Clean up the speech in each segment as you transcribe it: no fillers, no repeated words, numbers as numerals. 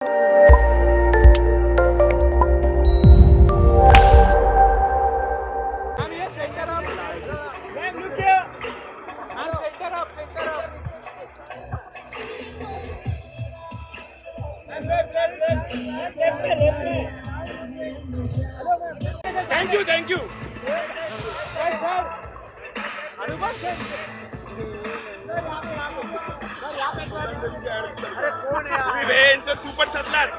Thank you thank you तू पण थकलात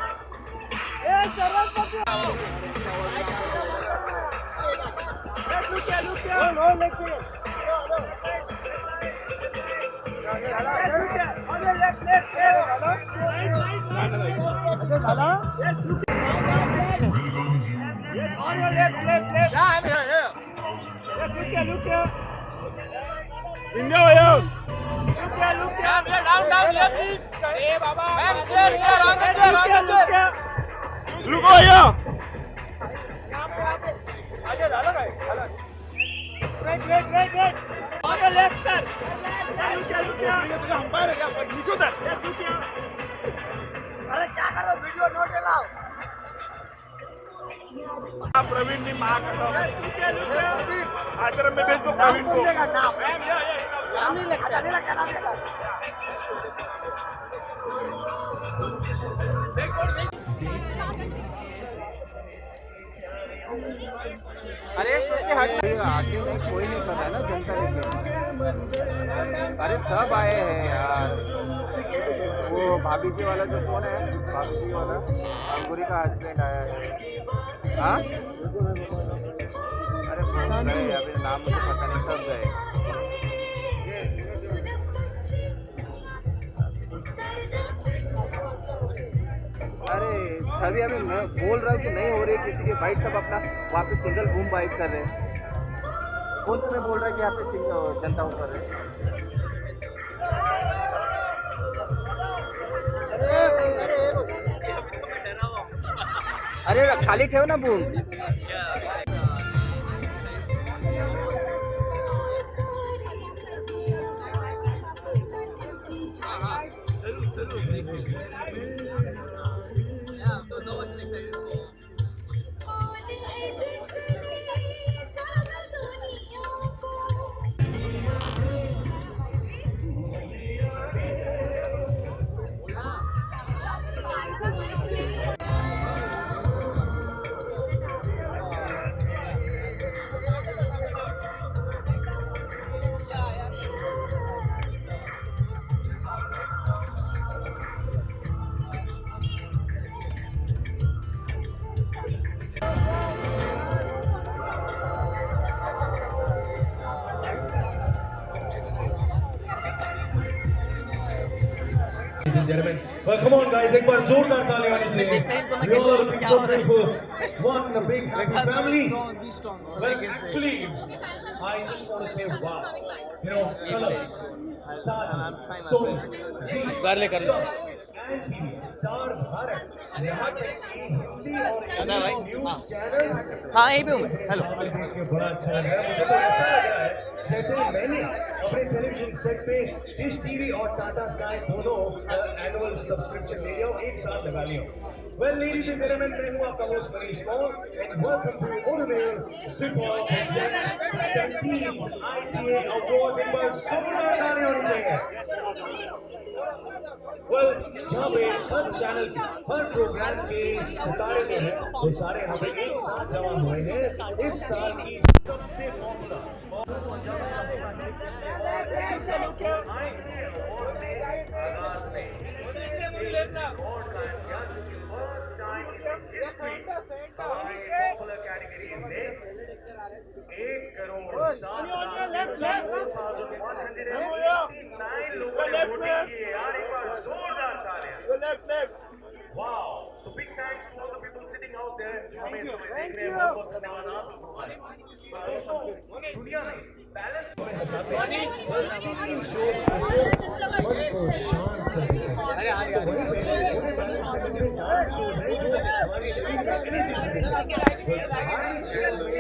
लुको या झालं काय अरे क्या करो वीडियो नोट लाओ प्रवीण ने आश्रम में भेज दो प्रवीण को नाम नहीं लगता नाम लगता अरे आगे नहीं कोई नहीं कर रहा है ना जनता लेके अरे सब आए हैं यार वो भाभी जी वाला जो कौन है भाभी जी वाला अंगूरी का हस्बैंड आया है हाँ अरे फोन गए अभी नाम मुझे पता नहीं सब गए अरे छवि अभी मैं बोल रहा हूँ कि नहीं हो रही किसी के बाइक सब अपना वहाँ पे सिंगल बूम बाइक कर रहे हैं कौन तुम्हें बोल रहा है कि यहाँ पे जनता कर रहे हैं अरे खाली ठेव ना boom Ladies and gentlemen, well, come on, guys! एक बार जोरदार तालियां होनी चाहिए. We all are looking so beautiful. One big happy family. Well, actually, I just want to say, wow! You know, colors, songs, garlic, and TV, Star Bharat, यहाँ तक कि हिंदी और English news channels हाँ यही पे हूँ हेलो देख के बड़ा अच्छा लग रहा है. मुझे तो ऐसा लग रहा है जैसे मैंने अपने टेलीविजन सेट पे डिश टीवी और टाटा स्काई दोनों एनुअल सब्सक्रिप्शन ले लिया एक साथ लगा लिया. Well, ladies and gentlemen, मैं हूँ आपका host Manish Paul and welcome to Automobile Super presents the 17th ITA Awards. एक बार जोरदार तालियां होनी चाहिए. Well, यहाँ पे हर चैनल के हर प्रोग्राम के सितारे जो हैं वो सारे यहाँ पे एक साथ जमा हुए हैं इस साल की सबसे popular Wow! So big thanks to all the people sitting out there. हमें समय देखने में बहुत बहुत धन्यवाद. दुनिया में बैलेंस में हंसाते हैं. स्ट्रीमिंग शोज को मन को शांत कर देते हैं. अरे वहीं पे उन्हें बैलेंस करने के लिए डांस शोज हैं जो हमारी शरीर में एनर्जी देते हैं. धार्मिक शोज में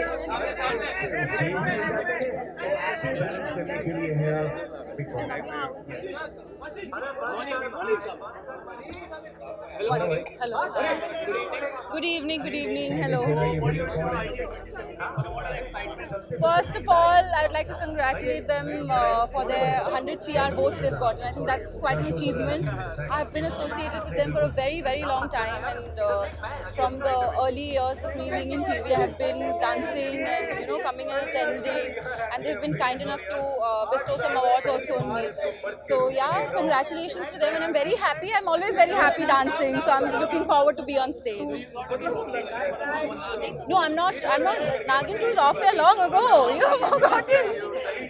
ऐसे बैलेंस करने के लिए है big congrats. Hello. Good evening. Hello. First of all, I would like to congratulate them for their 100 CR votes they've gotten. I think that's quite an achievement. I've been associated with them for a very, very long time, and from the early years of me being in TV, I have been dancing and coming and attending, and they've been kind enough to bestow some awards also on me. So yeah, congratulations to them, and I'm very happy. I'm always very happy dancing, so I'm looking forward to be on stage. No, I'm not. Nagin 2 is off here long ago. You have forgotten.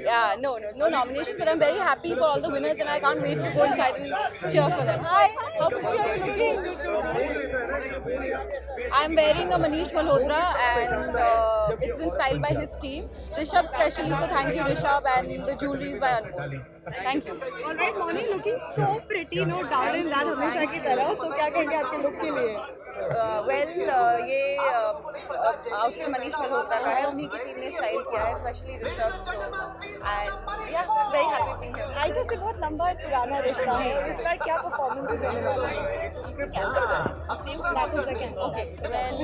Yeah, no nominations, but I'm very happy for all the winners, and I can't wait to go inside and cheer for them. Hi, how pretty are you looking? I'm wearing a Manish Malhotra, and it's been styled by his team. Rishabh specially, so thank you Rishabh, and the jewelry is by Anmol. Thank you. All right, Moni, looking so pretty, no doubt in that, हमेशा की तरह. So क्या कहेंगे आपके look के लिए? ये outfit Manish Malhotra का है, उन्हीं की टीम ने स्टाइल किया है, स्पेशली ऋषभ. सो एंड या very happy being here. IT से बहुत लंबा एक पुराना रिश्ता है. इस बार क्या परफॉर्मेंसेस होने वाले हैं? ओके, वेल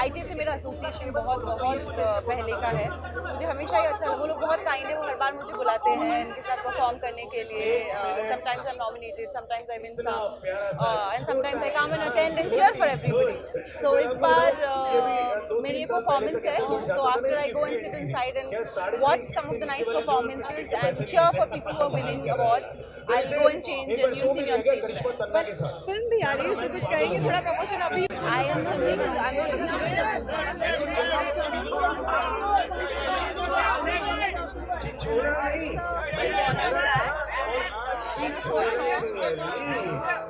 आईटी से मेरा एसोसिएशन बहुत पहले का है. मुझे हमेशा ही अच्छा, वो लोग बहुत काइंड है, वो हर बार मुझे बुलाते हैं इनके साथ परफॉर्म करने के लिए. Sometimes I am nominated, sometimes I win some, and sometimes I come and attend and cheer for everybody. So इस बार मेरी परफॉर्मेंस है. So after I go and sit inside and watch some of the nice performances and cheer for people who are winning awards, I'll go and change and you'll see me on stage. Film भी आ रही है, इससे कुछ कहेंगे? थोड़ा promotion अभी. I am filming.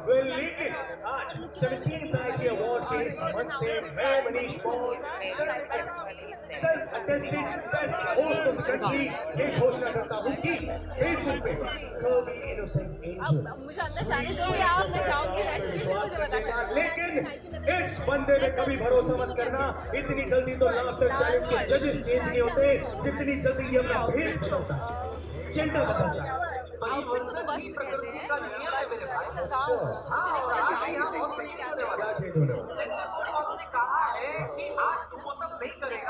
Well, लेकिन आज 17th IIT Award के इस मंच से मैं Manish Paul self-attested best host of the country ये घोषणा करता हूँ कि Facebook पे Curvy Innocent Angel मुझे अंदर जाने दो या मैं जाऊँगी. विश्वास करना, लेकिन इस बंदे में कभी भरोसा मत करना. इतनी जल्दी तो लाफ्टर चैलेंज के जजेस चेंज नहीं होते जितनी जल्दी ये अपना भेष बदलता है, जेंडर बदलता है. आउटफिट को तो बस कहते हैं. क्या चेंज होने वाला?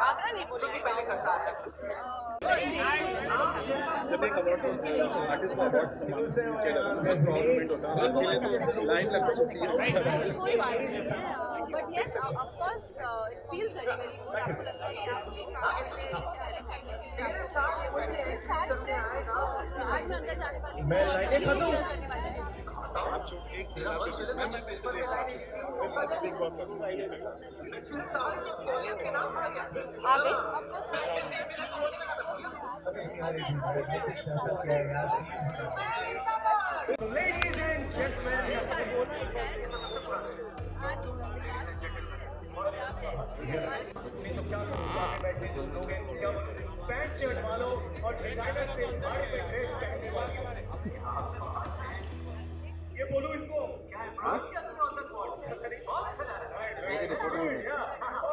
आगरा नहीं बोलेंगे पहले करता है. जब एक अवार्ड आर्टिस्ट को अवार्ड गवर्नमेंट होता है आपके लिए तो लाइन लगता है. But yes, of course, it feels very, very good. आपको लगता है कि आज मैं अंदर जाने वाली हूँ. मैं लाइनें खत्म. आप जो एक मैं इसलिए बिग बॉस का आगे Ladies and gentlemen, तो क्या करूं, सामने बैठे जो लोग हैं क्या बोलूं, पैंट शर्ट वालों और डिजाइनर से भारी में ड्रेस पहनने वाले ये बोलूं इनको क्या है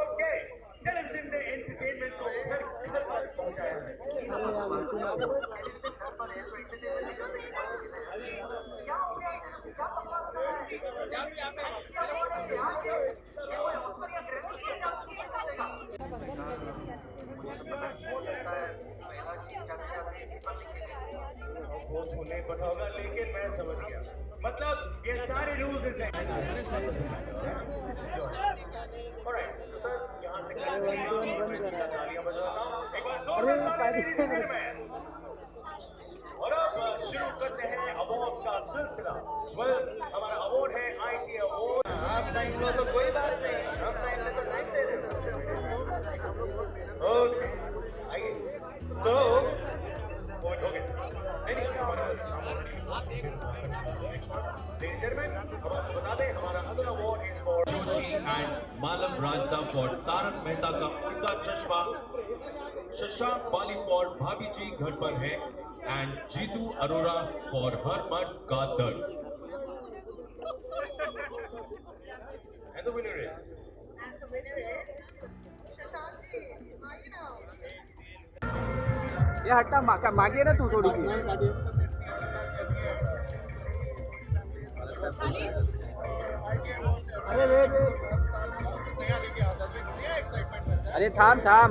ओके. टेलीविजन ने एंटरटेनमेंट को घर घर तक पहुंचाया है. वो तो नहीं पता होगा, लेकिन मैं समझ गया. मतलब ये सारे रूल्स ऐसे हैं. ऑलराइट, तो सर यहाँ से तालियां बजाता हूँ एक बार जोरदार तालियां. और अब शुरू करते हैं अवार्ड्स का सिलसिला. वेल, हमारा अवार्ड है आईटी अवार्ड. आप टाइम लो तो कोई बात नहीं, आप टाइम ले तो टाइम दे देना. ओके, आइए. तो वोट हो गया. नहीं हमारे पास बता दें हमारा अगला award is for Joshi and Malav Rajda for Taarak Mehta ka Ooltah चश्मा. शशांक बाली फॉर भाभी जी घर पर है एंड जीतू अरोरा फॉर हर मर्द का दर्द. And the winner is ये हट्टा मागे ना तू थोड़ी सी. अरे थाम थाम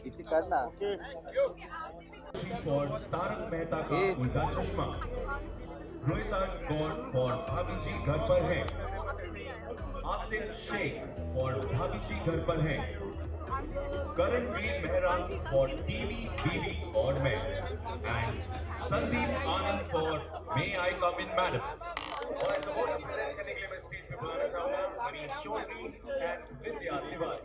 इतनी करना for तारक मेहता का उल्टा चश्मा, रोहिताज कौर for भाभी जी घर पर है, आसिफ शेख for भाभी जी घर पर है, करणवीर मेहरा for टीवी बीवी और मैं, and Sandeep Anand for May I Come In Madam। और ऐसा बहुत प्रेजेंट करने के लिए मैं स्टेज पे बुलाना चाहूंगा मनीष चौधरी एंड विद्या तिवारी।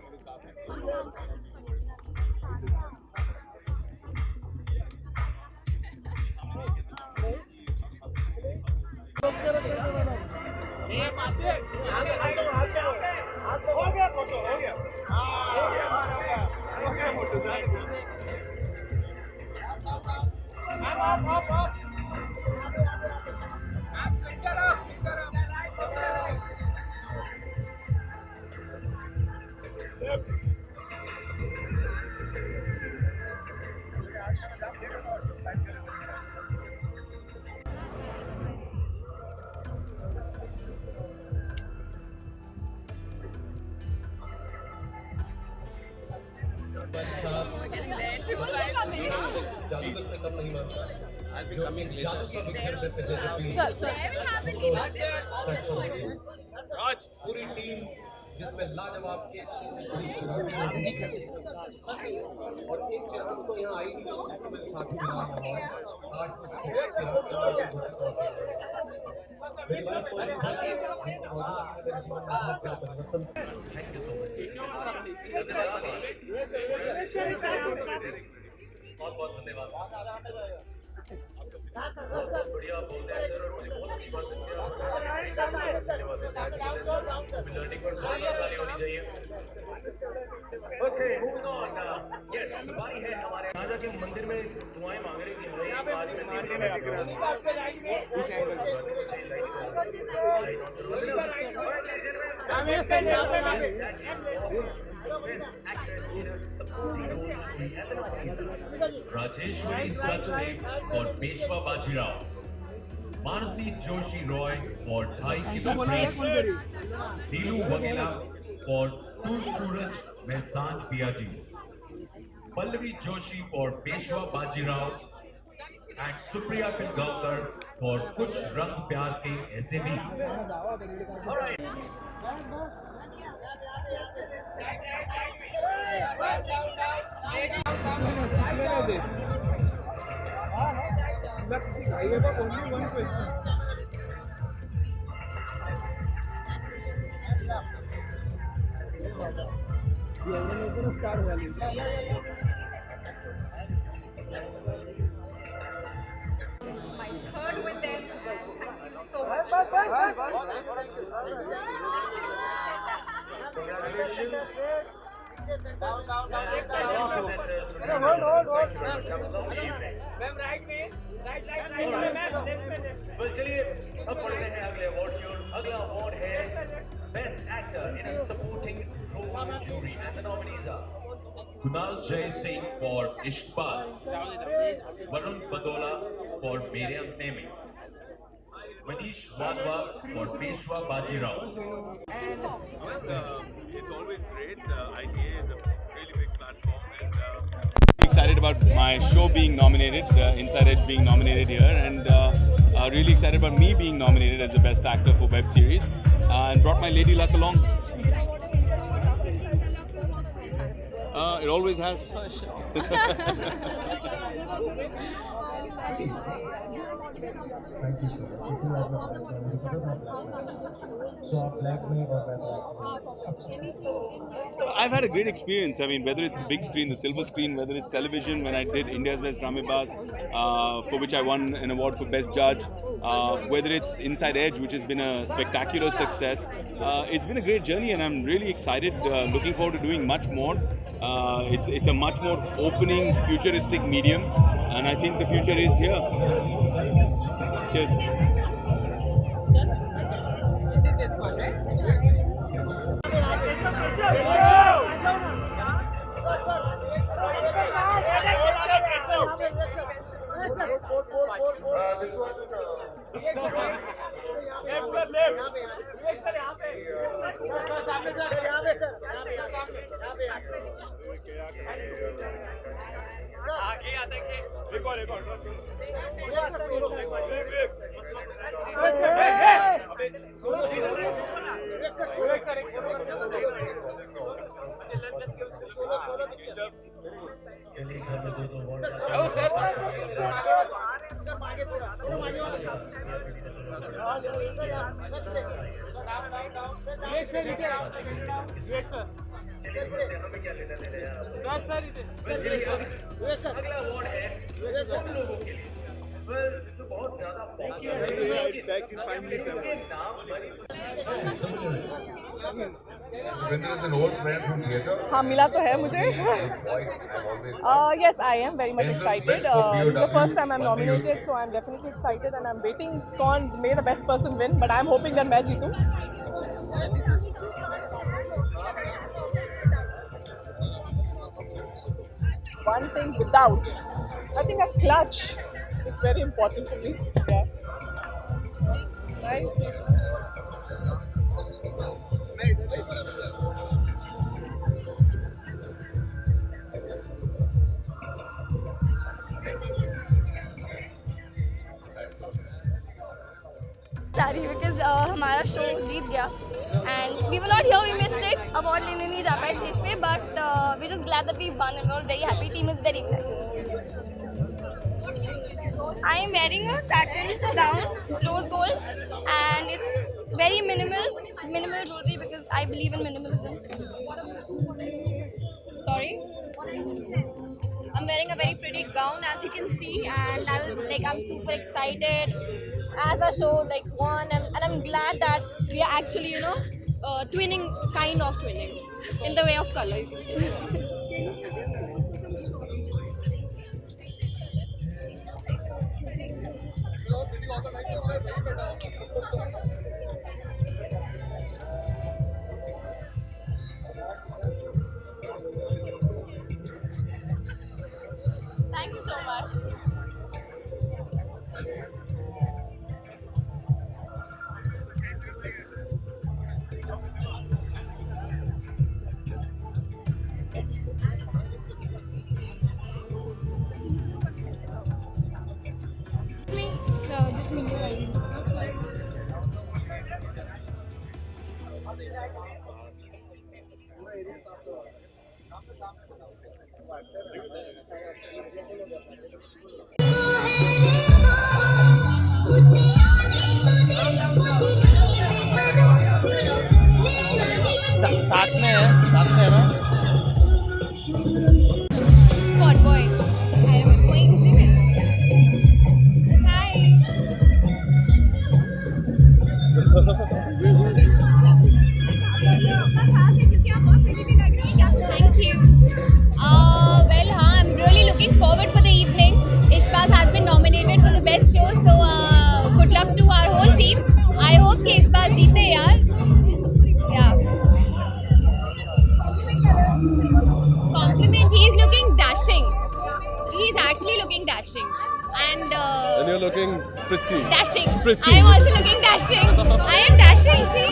राज पूरी टीम जिसमें लाजवाब और एक चिराग तो यहाँ आई नहीं बहुत बहुत धन्यवाद। बहुत बढ़िया बोलते हैं सर और मुझे बहुत अच्छी बात लगती है। लर्निंग पर सारी होनी चाहिए। Okay moving on. यस सवारी है हमारे राजा के मंदिर में दुआएं मांग रही थी। आज मंदिर में दिख रहा इस एंगल से Rajeshwari Sachdev for Peshwa Bajirao, Manasi Joshi Roy for 2.5 kilo green, Dilu Wagela for 2 Suraj Mein Sanj Piyaji, Pallavi Joshi for Peshwa Bajirao and Supriya Pilgaonkar for Kuch Rang Pyar Ke Aise Bhi। All right. My third with them. Thank you so much. Congratulations. Well, चलिए अब पढ़ते हैं अगले award की ओर। अगला award है best actor in a supporting role jury and the nominees are Kunal Jai Singh for Ishqbaz, Varun Badola for Mere Apne Mein, Manish Wadhwa for Peshwa Bajirao. It's always great. ITA is a really big platform, and excited about my show being nominated, Inside Edge being nominated here, and really excited about me being nominated as the best actor for web series, and brought my lady luck along. It always has. Thank you so much. इसी बात में सो आप black में और मैं I've had a great experience. I mean, whether it's the big screen, the silver screen, whether it's television, when I did India's Best Dramebaz, for which I won an award for Best Judge, whether it's Inside Edge, which has been a spectacular success. It's been a great journey, and I'm really excited. Looking forward to doing much more. It's a much more opening, futuristic medium, and I think the future is here. Cheers. You did this one, right? चलिए घर में 2-2 award हमें क्या लेना देना यार अगला award है सब लोगों के लिए तो बहुत ज्यादा हाँ मिला तो है मुझे yes I am very much excited this is the first time I'm nominated so I'm definitely excited and I'm waiting कौन may the best person win but I'm hoping that मैं जीतूं one thing without I think a clutch is very important for me yeah right sorry because हमारा show जीत गया and we were not here we missed it award लेने नहीं जा पाए stage पे but we just glad that we won and we are very happy team is very excited I am wearing a satin gown rose gold and it's very minimal jewellery because I believe in minimalism sorry I'm wearing a very pretty gown as you can see and I'm super excited as our show won and I'm glad that we are actually twinning in the way of color Thank you so much. साथ में है ना Spot boy. I am going to see him. Hi. Thank you. Well, I'm really looking forward for the evening. Ishbaz has been nominated for the best show, so good luck to our whole team. I hope कि Ishbaz जीते यार. Yeah. Compliment. He is looking dashing. He is actually looking dashing. And you're looking pretty. Dashing. Pretty. I am also looking dashing. I am dashing. See.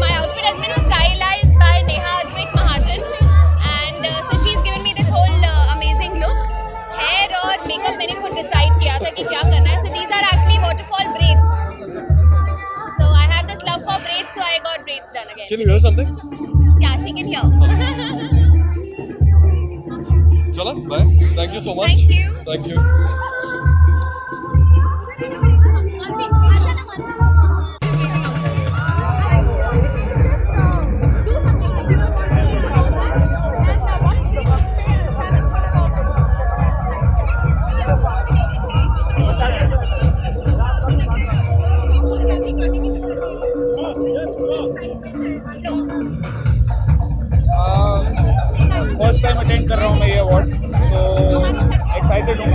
My outfit has been stylized by Neha Advik Mahajan, and so she's given me this whole amazing look. Hair और makeup मैंने खुद decide किया था कि क्या करना है. So these are actually waterfall braids. So I have this love for braids, so I got braids done again. Can you hear something? Yeah, she can hear. Chala, bye. Thank you so much. Thank you. Thank you. First time attend कर रहा हूँ मैं ये awards तो excited हूँ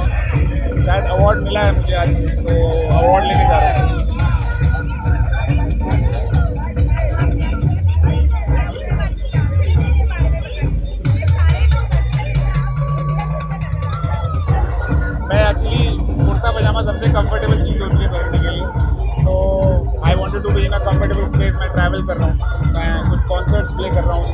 शायद award मिला है मुझे आज तो अवार्ड लेने जा रहा हूँ मैं एक्चुअली कुर्ता पजामा सबसे कंफर्टेबल चीज़ होती है पहनने के लिए, तो I wanted to be in a comfortable space. मैं ट्रैवल कर रहा हूँ, मैं कुछ कॉन्सर्ट्स प्ले कर रहा हूँ.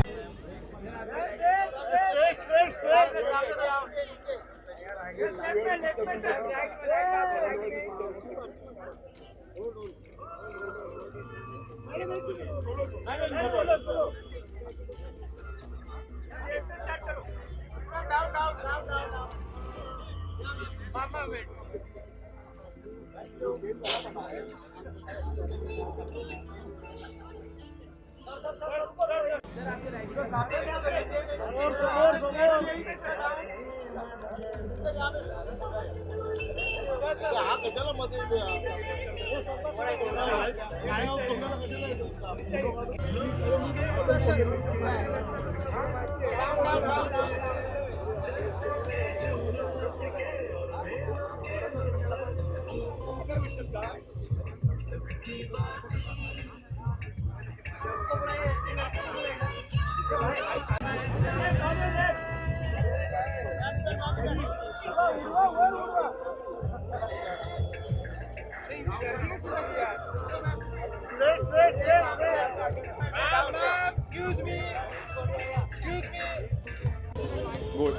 गुड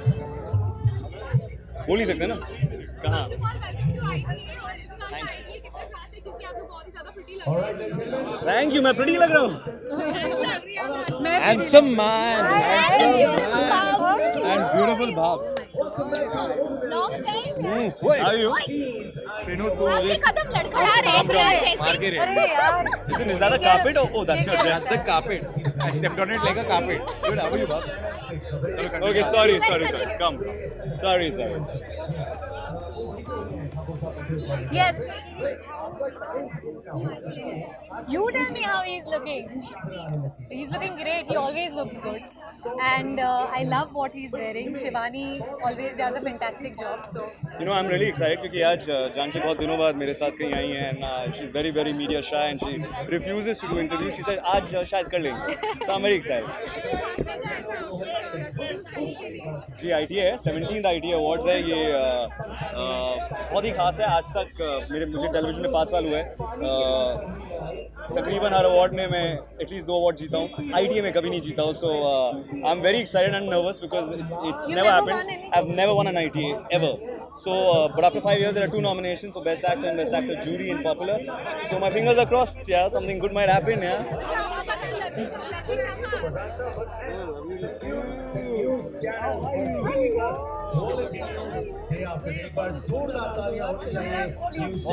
बोल नहीं सकते ना कहाँ. Thank you. मैं प्रिटी लग रहा हूँ. Handsome man, and beautiful babs. Long time. How are you? आपके कदम लड़खड़ा रहे हैं मार के जैसे. रे. Listen, is that a carpet? Oh, that's your dress. That's the carpet. I stepped on it like a carpet. Good. How are you, Bob? Okay, sorry. Come. Sorry. Yes. You tell me how he's looking. He's looking great. He always looks good. And I love what he's wearing. Shivani always does a fantastic job. So. You know, I'm really excited क्योंकि आज जानकी बहुत दिनों बाद मेरे साथ कहीं आई हैं and she's very very media shy and she refuses to do interviews. She said आज शायद कर लेंगे. So I'm very excited. Ji ITA है 17th ITA Awards है ये बहुत ही खास है. आज तक मुझे टेलीविजन में 5 साल हुए तकरीबन हर अवार्ड में मैं एटलीस्ट 2 अवार्ड जीता हूँ. ITA में कभी नहीं जीता हूँ. So I am very excited and nervous because it's never happened. I've never won an ITA ever. So but after 5 years there are 2 nominations for Best Actor and Best Actor Jury in Popular. So my fingers are crossed. Yeah, something good might happen. Yeah. एक बार जोरदार तालियां होनी चाहिए news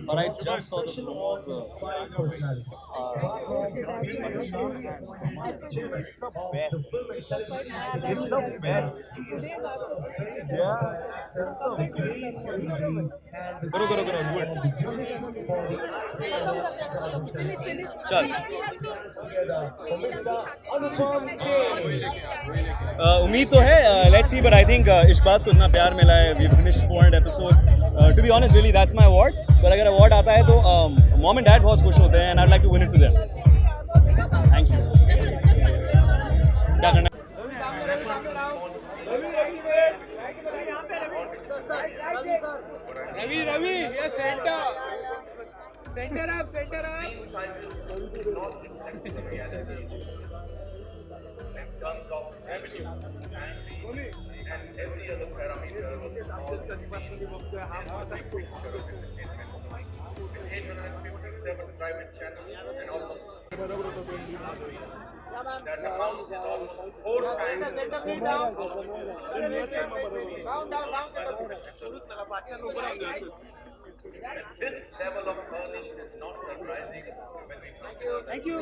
But I just saw the vlog. It's the best. Yeah. करो do it. चल. उम्मीद तो है. Let's see, but I think Ishqbaaz को इतना प्यार मिला है. We finished 400 episodes. To be honest, really, that's my award. But अगर award आता है तो mom and dad बहुत खुश होते हैं, and I'd like to win it for them. Thank you. क्या करना? Ravi, yes, center up. Tons of revenue, and every other parameter was small, big picture of entertainment. With 857 private channels and almost that amount is almost 4 times and this level of earning is not surprising when we consider Thank you.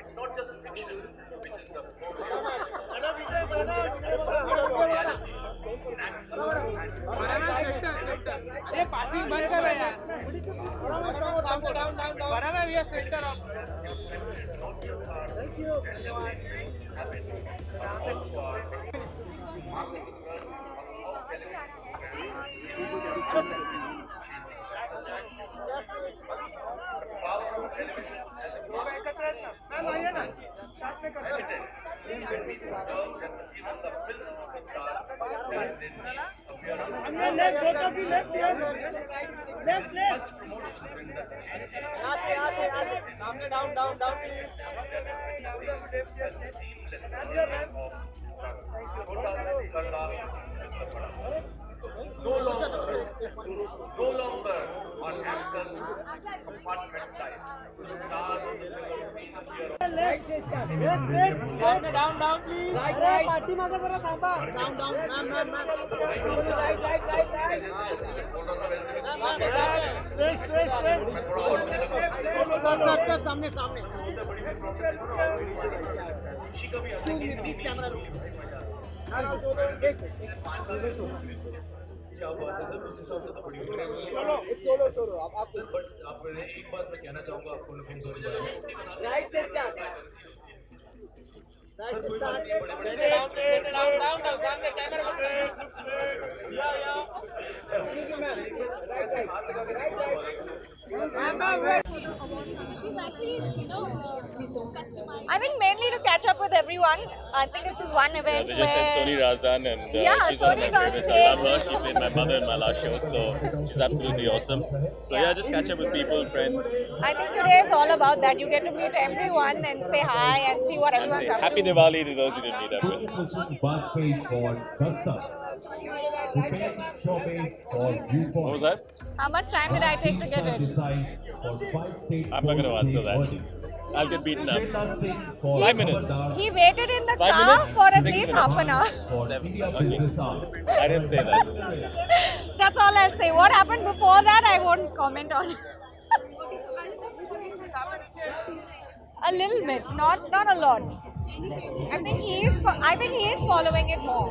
It's not just fiction, which is the ये passing बंद कर रहे हैं बराबर ये centre of No longer on actors' compartment life. The stars on the silver screen appear on क्या बात है सर, उस हिसाब से तो बड़ी हो रही है। बट आपने एक बात मैं कहना चाहूँगा आपको अनुपम सर के बारे में। सर कोई बात नहीं, I think mainly to catch up with everyone. I think this is one event They just said Soni Razdan and she's one of my favorites. I love her. She played my mother in my last show, so she's absolutely awesome. So yeah, just catch up with people, friends. I think today is all about that. You get to meet everyone and say hi and see what And everyone's say up Happy to. Diwali to those who didn't meet up with. What was that? How much time did I take to get ready? I'm not going to answer that. I'll get beaten up. 5 minutes. He waited in the 5 car minutes? for at 6 least minutes. half an hour. 7. Okay. I didn't say that. That's all I'll say. What happened before that, I won't comment on. A little bit, not a lot. I think he is following it more.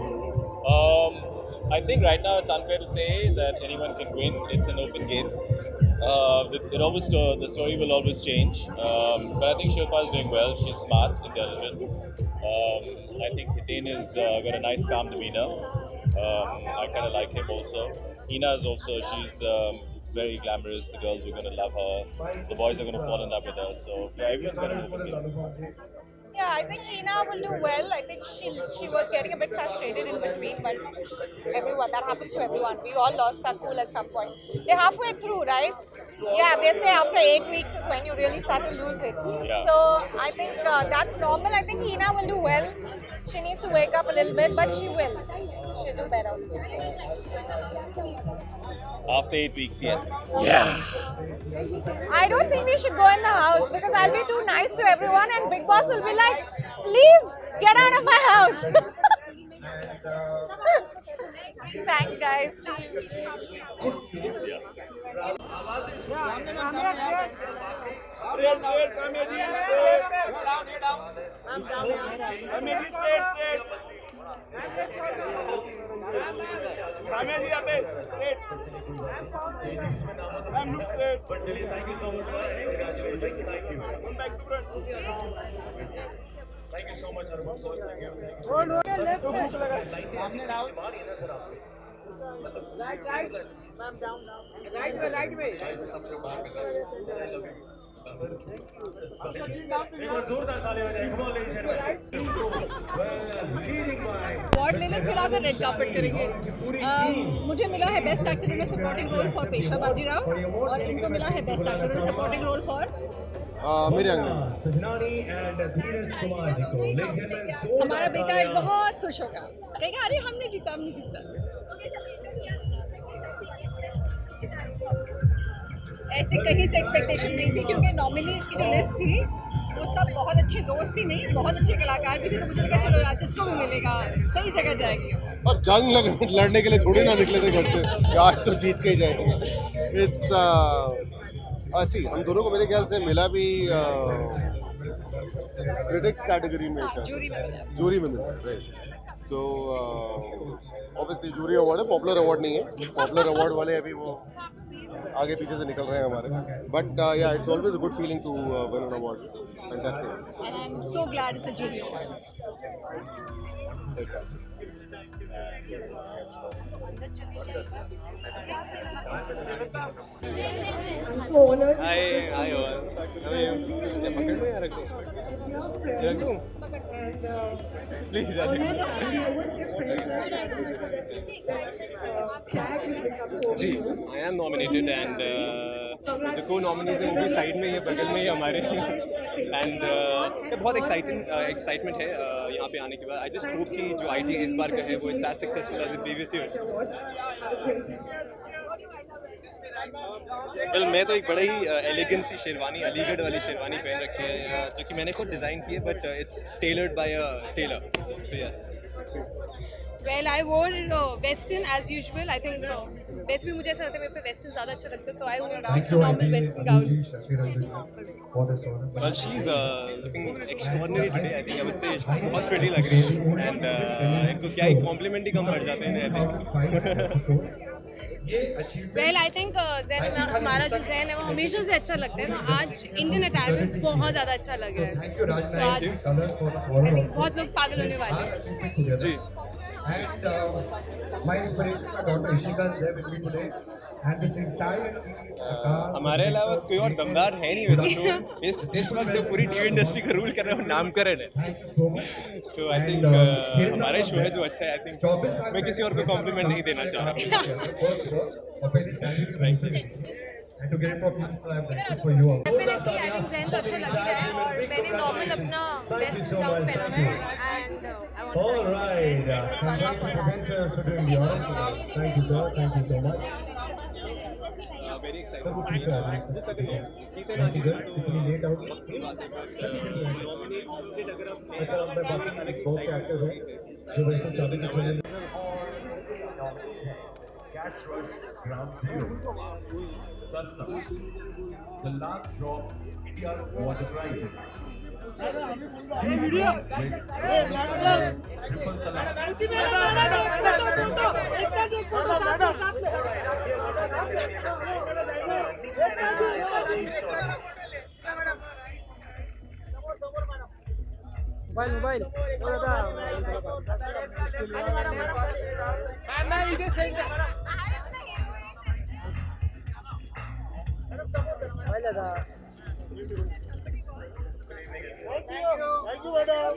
I think right now it's unfair to say that anyone can win. It's an open game. The story will always change. But I think Shilpa is doing well. She's smart, intelligent. I think Hiten has got a nice calm demeanor. I kind of like him also. Hina is also, she's very glamorous. The girls are going to love her. The boys are going to fall in love with her. So yeah, everyone's got an open game. Yeah, I think Hina will do well. I think she was getting a bit frustrated in between, but everyone, that happens to everyone. We all lost our cool at some point. They're halfway through, right? Yeah, they say after 8 weeks is when you really start to lose it. Yeah. So I think that's normal. I think Hina will do well. She needs to wake up a little bit, but she will. She'll do better. After 8 weeks, yes. Yeah. I don't think we should go in the house because I'll be too nice to everyone and Big Boss will be like, please get out of my house. Thanks guys. But चलिए, thank you so much, sir. Congratulations. Thank you. Thank you so much, Harman. So thank you. Award लेने फिर आकर red carpet करेंगे। मुझे मिला है best actor in supporting role for Peshwa Bajirao और इनको मिला है best actor in supporting role for Sajnani and Dheeraj Kumar ji को। हमारा बेटा आज बहुत खुश होगा, कहेगा अरे हमने जीता। ऐसे कहीं से एक्सपेक्टेशन नहीं थी क्योंकि नॉमिनीज की जो लिस्ट थी वो सब बहुत अच्छे दोस्त ही नहीं, बहुत अच्छे कलाकार भी थे, तो मुझे लगा चलो यार जिसको भी मिलेगा सही जगह जाएगी। और जंग लड़ने के लिए थोड़ी ना निकले थे घर से, आज तो जीत के ही जाएंगे। इट्स ऐसी हम दोनों को मेरे ख्याल से मिला भी क्रिटिक्स कैटेगरी में जूरी में मिला। जूरी में मिला, right. So obviously jury award है, पॉपुलर अवार्ड नहीं है। पॉपुलर अवार्ड वाले अभी वो आगे पीछे से निकल रहे हैं हमारे, but yeah it's always a good feeling to win an award. Fantastic. And I'm so glad it's a jury award. Hi all, पकड़ में यार रखो, प्लीज। जी, आई एम नॉमिनेटेड एंड जो को नॉमिनीज हैं वो भी साइड में ही है, बगल में ही हमारे। एंड बहुत एक्साइटमेंट है यहाँ पे आने के बाद। आई जस्ट होप कि जो IT इस बार का है वो it's as successful as the previous years. Well, मैं तो एक बड़ा ही एलिगेंट सी शेरवानी, अलीगढ़ वाली शेरवानी पहन रखी है, जो कि मैंने खुद डिज़ाइन की है, but it's tailored by a tailor, so yes. Well, I wore western as usual. I think वैसे भी मुझे ऐसा लगता है मेरे पे western ज़्यादा अच्छा लगता है, तो I wore just a normal western gown. Well, she's looking extraordinary today. I think I would say बहुत pretty लग रही है, and इनको क्या ही compliment ही कम पड़ जाते हैं, I think. Well, I think हमारा जो ज़हन है वो हमेशा से अच्छा लगता है ना। आज इंडियन अटायर में बहुत ज़्यादा अच्छा लग रहा है, so आज I think बहुत लोग पागल होने वाले हैं। जी। And my inspiration, my daughter Ishika is there with me today, and this entire हमारे अलावा कोई और दमदार है नहीं वैसे तो इस वक्त जो पूरी टीवी इंडस्ट्री का रूल कर रहे हैं वो नामकरण है। सो आई थिंक हमारा शो है जो अच्छा है। आई थिंक मैं किसी और को कॉम्प्लीमेंट नहीं देना चाह रहा। And to get it for people, so I'm thankful for you all. Definitely, I think ज़हन तो अच्छा लग रहा है और मैंने नॉर्मल अपना बेस्ट गाउन पहना है and I want to All right, thank you presenters for doing the honors. Thank you sir, thank you so much. Very Sir, good to see you. Thank you. कितनी let out? अच्छा, अब मैं बाकी बहुत से actors हैं जो वैसे चाबी के छेने Catch Rush Ground Zero. Thus, the last draw, India's water prizes. Triple mobile मैं इधर सही Thank you, madam.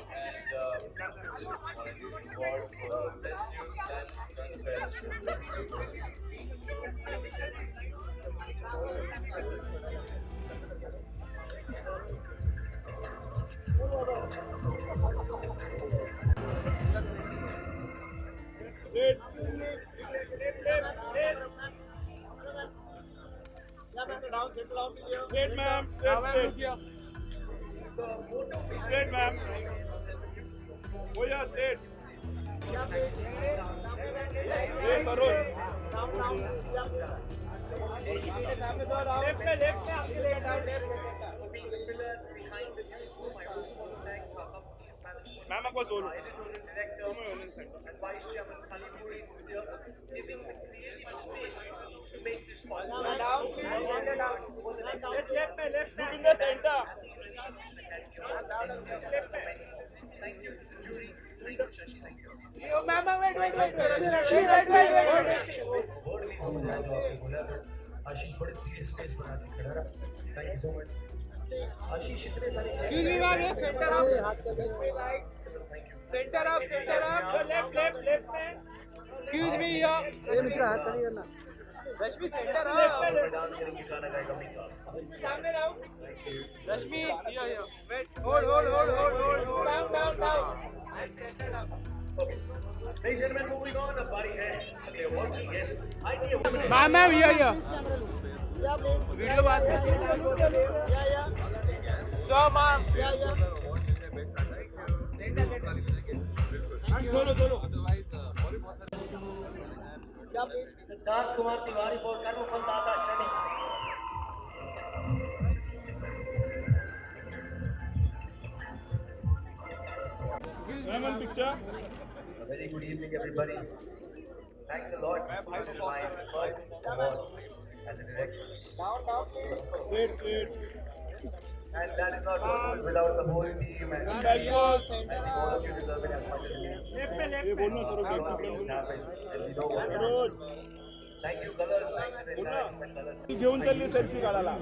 Straight, ma'am. Straight, ma'am. Oh yeah, straight. Straight, Arun. Ma'am, आपको solo. And Vice Chairman Khalipuri who's here giving the creative space to make this possible. Look in the center. Thank you, jury. Thank you, Shashi. Thank you. Ma'am, wait. आशीष बड़े serious space बना के खड़ा रहा। Thank you so much आशीष। इतने सारे Excuse me, ma'am. Center up. Center up. Left, man. Excuse me, here. ये मित्र हाथ नहीं करना। रश्मि सेंटर आओ। डांस करेंगे, गाना गाएगा मीका। सामने आओ। रश्मि, here. Wait. Hold. Down. Center up. Okay. Ladies and gentlemen, moving on. अब बारी है अगले अवार्ड की। Yes, IT award। Ma'am, here. Video बात कर। Sir, ma'am. दोनों। सिद्धार्थ कुमार तिवारी for कर्मफल दाता Shani. A very good evening, everybody. Thanks a lot. This is my first award as a director. And that is not possible without the whole team. And I think all of you deserve it as much as me. A lot of things happen, and we know what happened. Thank you, Colors. Thank you, the entire team at Colors. घेऊन चालली selfie काढायला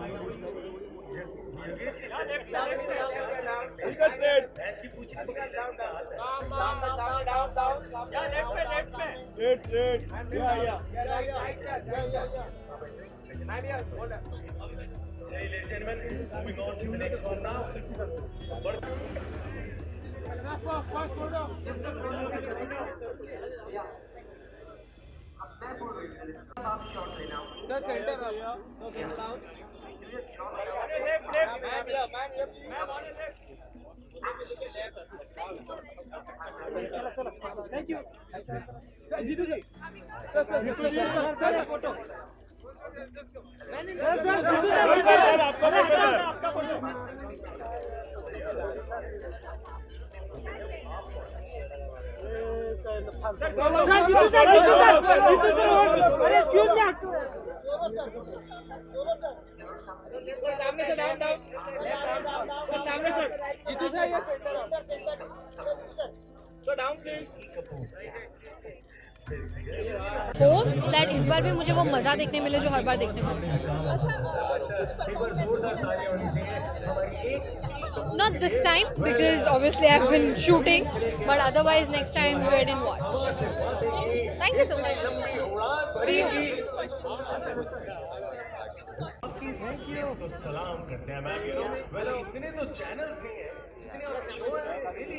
ऐसी पूछी पकड़ी down Ladies and gentlemen, moving on to the next one now. Sir, center. Thank you. Jitu ji. Sir, photo. सामने से down सामने से जीतू से ये centre so down please hope that इस बार भी मुझे वो मज़ा देखने मिले जो हर बार देखने मिले. Not this time because obviously I've been shooting, but otherwise next time wait and watch. Thank you so much. See you. को सलाम करते हैं मैम. वेल इतने तो चैनल्स नहीं है जितने आपके शो है. रियली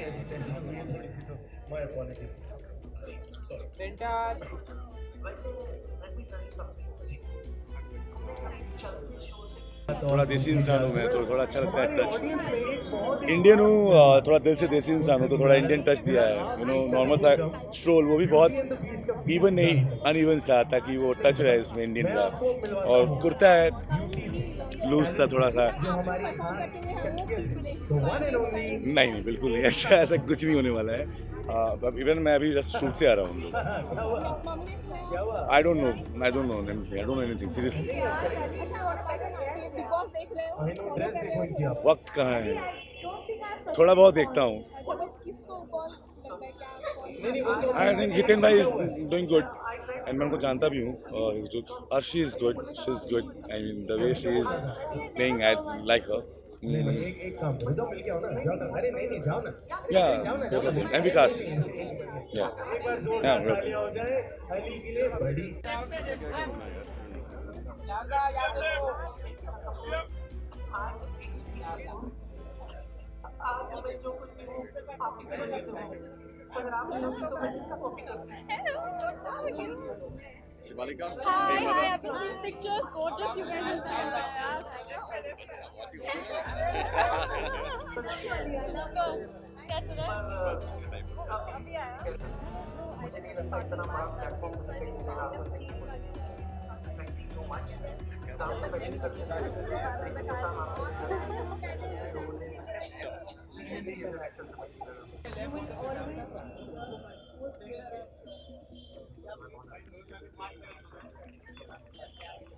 ऐसी तैसी हुई है थोड़ी सी, तो माय अपॉलॉजी. Sorry centre. थोड़ा देसी इंसान हूँ मैं, तो थोड़ा अच्छा लगता है टच. इंडियन हूँ, थोड़ा दिल से देसी इंसान हूँ, तो थोड़ा इंडियन टच दिया है. नॉर्मल था स्ट्रोल, वो भी बहुत इवन नहीं अनइवन सा, ताकि वो टच रहे उसमें इंडियन का. और कुर्ता है लूज सा थोड़ा सा. नहीं बिल्कुल नहीं, ऐसा कुछ नहीं होने वाला है. इवन मैं अभी जस्ट शूट से आ रहा हूँ. I don't know anything. I don't know anything seriously. वक्त कहाँ है, थोड़ा बहुत देखता हूँ. I think Hiten bhai is doing good, and मैं उनको जानता भी हूँ. Arshi is good. She's good. I mean the way she is playing, I like her. एक काम करो, जाओ मिल के आओ ना, जाओ ना. अरे नहीं जाओ ना. Yeah, both of them. And Vikas. Yeah. एक बार जोर Yeah, तालियां हो जाए अली के लिए बड़ी. Shivalika. Hi, I've been seeing pictures, gorgeous you guys are there. क्या चल रहा है? अभी आया. मुझे नहीं लगता इतना बड़ा प्लेटफॉर्म हो सकता है.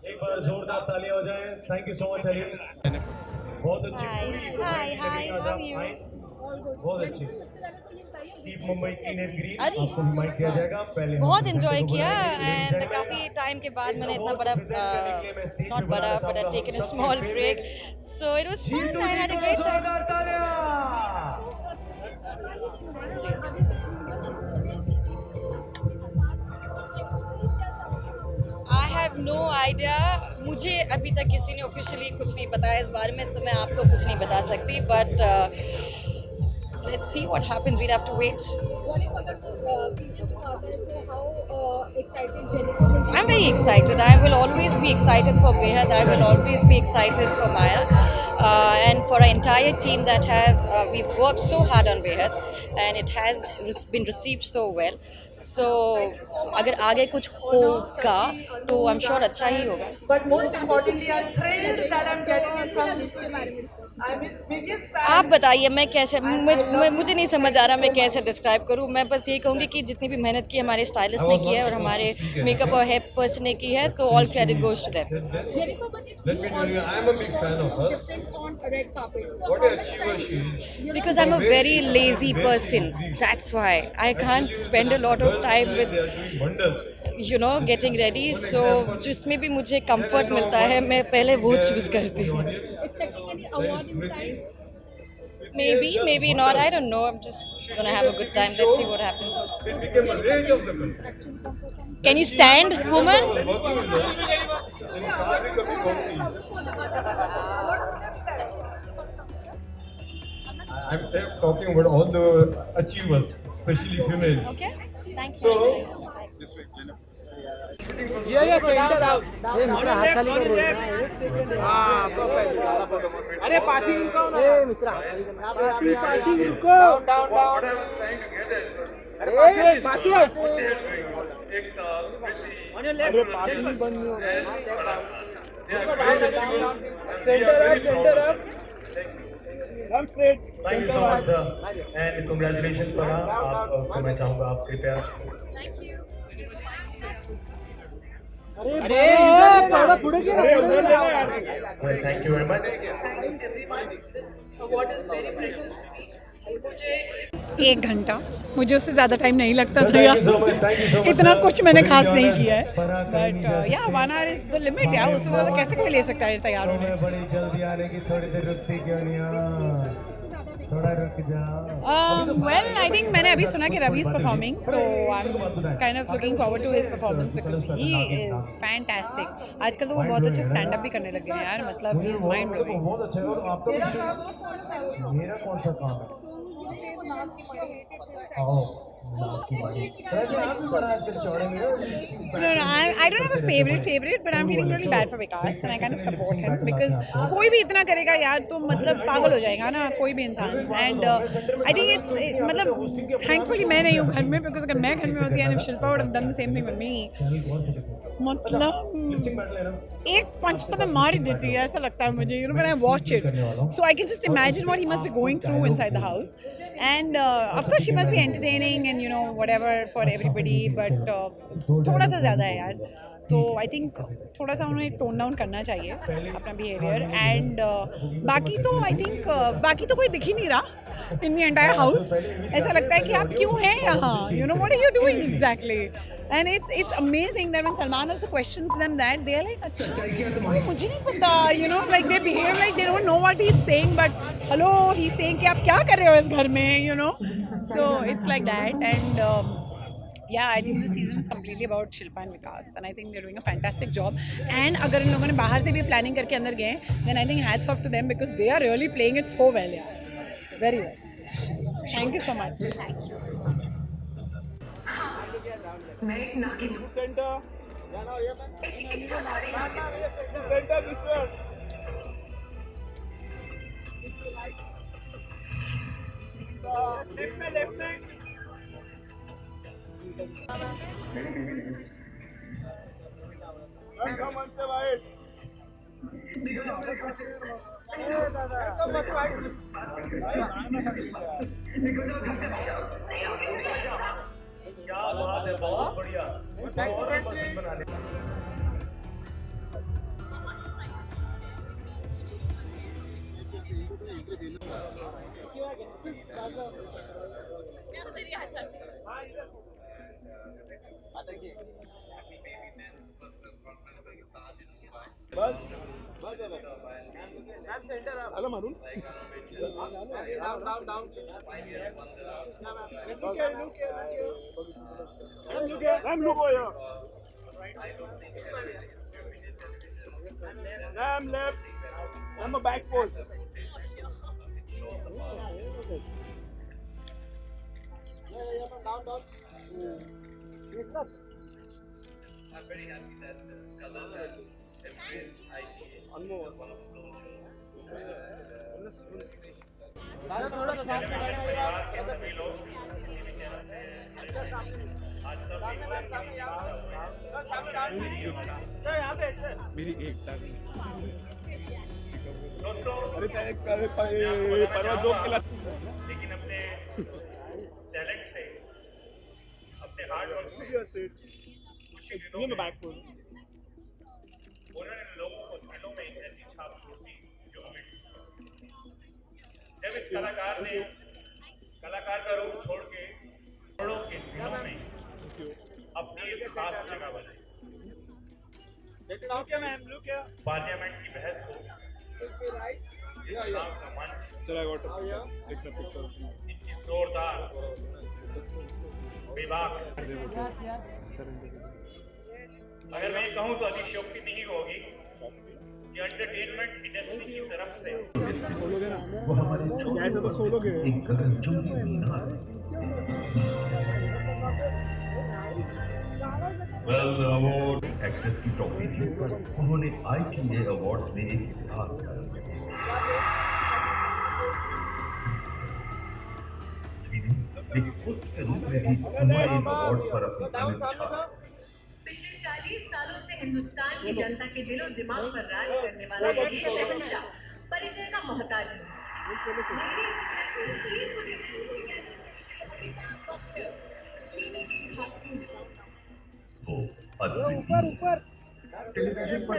एक बार जोरदार तालियां हो जाए. Thank you so much Ali. बहुत अच्छी पूरी बहुत अच्छी. दीप मुंबई की नेम ग्रीन आपको माइक किया जाएगा. पहले बहुत एंजॉय किया एंड काफ़ी टाइम के बाद मैंने इतना बड़ा नॉट बड़ा but I taken a small break, so it was fun. I had a great time. I have no idea. मुझे अभी तक किसी ने ऑफिशियली कुछ नहीं बताया इस बारे में, सो मैं आपको कुछ नहीं बता सकती. But let's see what happens. We'll have to wait. I'm very excited. I will always be excited for Behad. I will always be excited for Maya. And for our entire team that we've worked so hard on Behad. and it has been received so well. So अगर आगे कुछ होगा तो I'm sure अच्छा ही होगा. But most importantly, I'm thrilled that I'm getting it from I'm his biggest fan. आप बताइए मैं कैसे मुझे नहीं समझ आ रहा मैं कैसे डिस्क्राइब करूँ. मैं बस ये कहूँगी कि जितनी भी मेहनत की हमारे स्टाइलिस्ट ने की है और हमारे मेकअप और हेयर पर्सन ने की है तो all credit goes to them. Jennifer, but you always make sure you look different on a red carpet. So how much time? Because I'm a very lazy person. That's why I can't spend a lot of time with getting ready. So जिसमें भी मुझे comfort मिलता है मैं पहले वो choose करती हूँ. Expecting any award inside? Maybe not. I don't know. I'm just gonna have a good time. Let's see what happens. Can you stand, woman? I'm talking about all the achievers, especially females. Okay. Thank you. So, Yeah, center out. ये मित्रा हाथ खाली कर रहे हैं. एक second. हाँ, perfect. अरे passing रुको ना. ए मित्रा. passing रुको. Down. अरे passing. अरे passing बंद नहीं हो रहा. Center up. Come straight. thank you so much, sir, and congratulations, Farah. आपको मैं चाहूँगा आप कृपया. Thank you. अरे थोड़ा पुढे घे ना. Well, thank you very much. एक घंटा मुझे उससे ज़्यादा टाइम नहीं लगता था यार. इतना कुछ मैंने खास नहीं किया है. बट या 1 hour इज द लिमिट यार. उससे ज़्यादा कैसे कोई ले सकता है तैयार होने. बड़ी जल्दी आने की थोड़ी देर रुक सी क्यों नहीं? थोड़ा रुक जाओ. Well, I think मैंने अभी सुना कि Ravi is performing, so I'm kind of looking forward to his performance because he is fantastic. आजकल तो वो बहुत अच्छे stand up भी करने लगे हैं यार. मतलब he is mind blowing. बहुत अच्छा है. और आपका मेरा कौन सा काम है? No, I don't have a favorite, but I'm feeling really bad for Vikas and I kind of support him because कोई भी इतना करेगा यार तो मतलब पागल हो जाएगा ना कोई भी इंसान. And I think it's मतलब thankfully मैं नहीं हूँ घर में because अगर मैं घर में होती and if Shilpa would have done the same thing with me मतलब एक पंच तो मैं मार ही देती है ऐसा लगता है मुझे. When I watch it, so I can just imagine what he must be going through inside the house. And of course she must be entertaining and whatever for everybody, but थोड़ा सा ज़्यादा है यार. तो आई थिंक थोड़ा सा उन्हें tone down करना चाहिए अपना बिहेवियर. एंड बाकी तो आई थिंक बाकी तो कोई दिख ही नहीं रहा इन द एंटायर हाउस. ऐसा लगता है कि आप क्यों हैं यहाँ. What are you doing exactly. And it's amazing that when Salman also questions them that they are like अच्छा मुझे नहीं पता like they behave like they don't know what he is saying but hello he is saying कि आप क्या कर रहे हो इस घर में. So it's like that. And yeah, I think this season is completely about Shilpa and Vikas and I think they're doing a fantastic job. And अगर इन लोगों ने बाहर से भी planning करके अंदर गए then I think hats off to them because they are really playing it so well. Yeah, very well. Thank you so much. Thank you. मैं एक नागिन हूँ. Center. जाना ये मैं. Center this way. Left में. Come one step ahead. क्या बात है. बहुत बढ़िया. और मशीन बना ले. बस centre hello maroon down look here. Ram left. Ram a back post. Down. I'm very happy that colors and embrace IT was one of its own shows. मेरी एक टांग दोस्तों अरे परवा जोक के लेकिन अपने टैलेंट से अपने हार्ड वर्क से कुछ ही दिनों में उन्होंने लोगों को दिलों में एक ऐसी छाप छोड़ी जो हमें जब इस कलाकार ने कलाकार का रूप छोड़ के करोड़ों के दिलों में अपनी एक खास जगह बनाई। पार्लियामेंट की बहस हो, इख्तिलाफ का मंच, इनकी जोरदार बेबाक, अगर मैं ये कहूँ तो अतिशयोक्ति नहीं होगी कि एंटरटेनमेंट इंडस्ट्री की तरफ से वो हमारे तो सोलो के एक गगनचुंबी मीनार वेल अवार्ड एक्ट्रेस की ट्रॉफी थी, उन्होंने ITA अवार्ड्स में एक इतिहास एक होस्ट के रूप में भी उन्होंने इन अवार्ड्स पर अपनी कलम छापी। पिछले 40 सालों से हिंदुस्तान की जनता के दिलो दिमाग पर राज करने वाला ये शहंशाह परिचय का मोहताज है। वो अद्वितीय टेलीविजन पर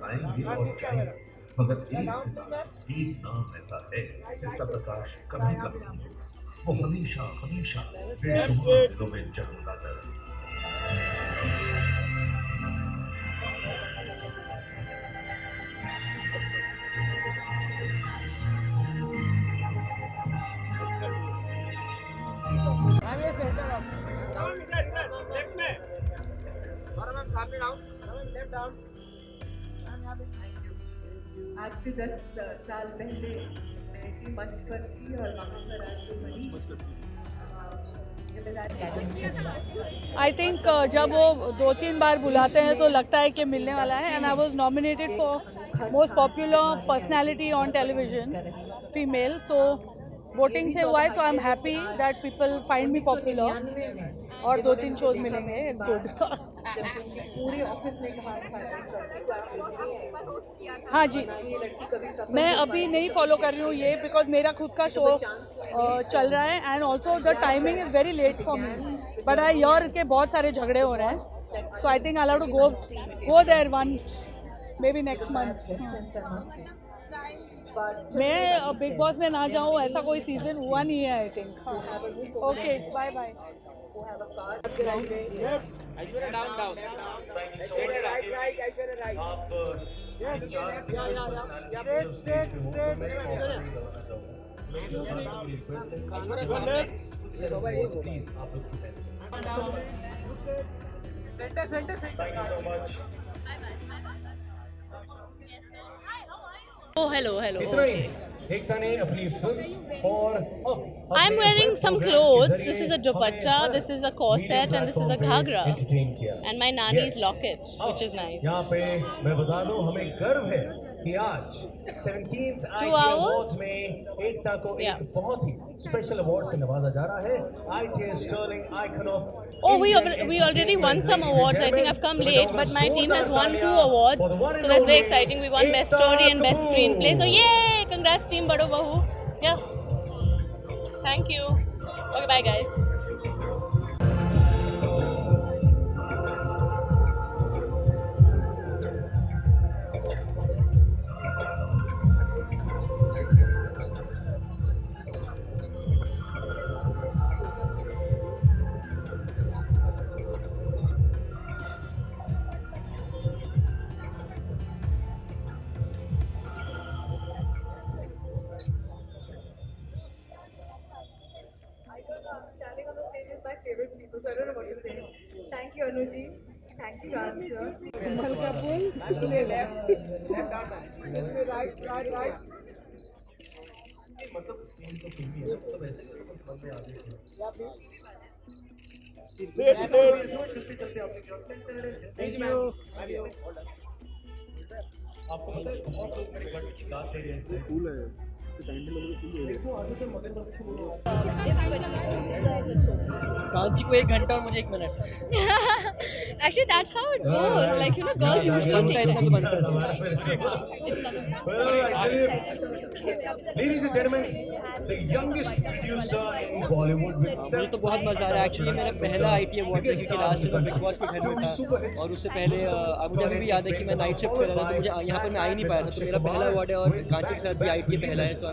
आएंगे और जाएंगे, मगर एक सितारा, एक नाम ऐसा है जिसका प्रकाश कभी कभी नहीं होगा। वो हमेशा हमेशा बेशुमार दिलों में जगमगाता रहे। आज से 10 साल पहले मैं इसी मंच पर थी और वहाँ पर आज आई थिंक जब वो 2-3 बार बुलाते हैं तो लगता है कि मिलने वाला है। And I was nominated for most popular personality on television female, so voting से हुआ है। So I am happy that people find me popular और 2-3 शोज मिलेंगे। It's good. पूरे ऑफिस ने कहा हाँ जी, मैं अभी नहीं फॉलो कर रही हूँ ये, बिकॉज मेरा खुद का शो चल रहा है and also the timing is very late for me, but I year के बहुत सारे झगड़े हो रहे हैं। So I think I have to go there one maybe next month. मैं बिग बॉस में ना जाऊँ ऐसा कोई सीजन हुआ नहीं है I think. Okay, bye bye. Aishwarya down आप Oh, hello. इतना ही एकता ने अपनी फिल्म्स और I'm wearing some clothes. This is a dupatta, this is a corset, and this is a ghagra. And my nani's locket, which is nice. यहाँ पे मैं बता दूं, हमें गर्व है कि आज 17th 2 ITA hours? अवार्ड्स में एकता को एक बहुत ही स्पेशल अवार्ड से नवाजा जा रहा है। ITA Sterling Icon of Oh, we already won some awards. I think I've come late, but my team has won 2 awards. So that's very exciting. We won Best Story and Best Screenplay. So yay! Congrats team Bado Bahu. Yeah. Thank you. Okay, bye guys. Standing on the stage is my favorite people, so I don't know what to say. Thank you, Anuji. Thank you, Raj sir. हल्का पुल left right आपको पता है बहुत लोग मेरे guts की गांठ ले रहे हैं इसमें। कांची को 1 घंटा और मुझे 1 minute. Actually, that's how it goes. Like, you know, girls usually take time. Ladies and gentlemen, the youngest producer in Bollywood with मुझे तो बहुत मज़ा आ रहा है. एक्चुअली मेरा पहला ITA अवार्ड था क्योंकि लास्ट ईयर बिग बॉस के घर में था और उससे पहले मुझे अभी भी याद है कि मैं नाइट शिफ्ट कर रहा था तो मुझे यहाँ पर मैं आ ही नहीं पाया था. तो मेरा पहला अवार्ड है और कांची के साथ भी ITA पहला है. तो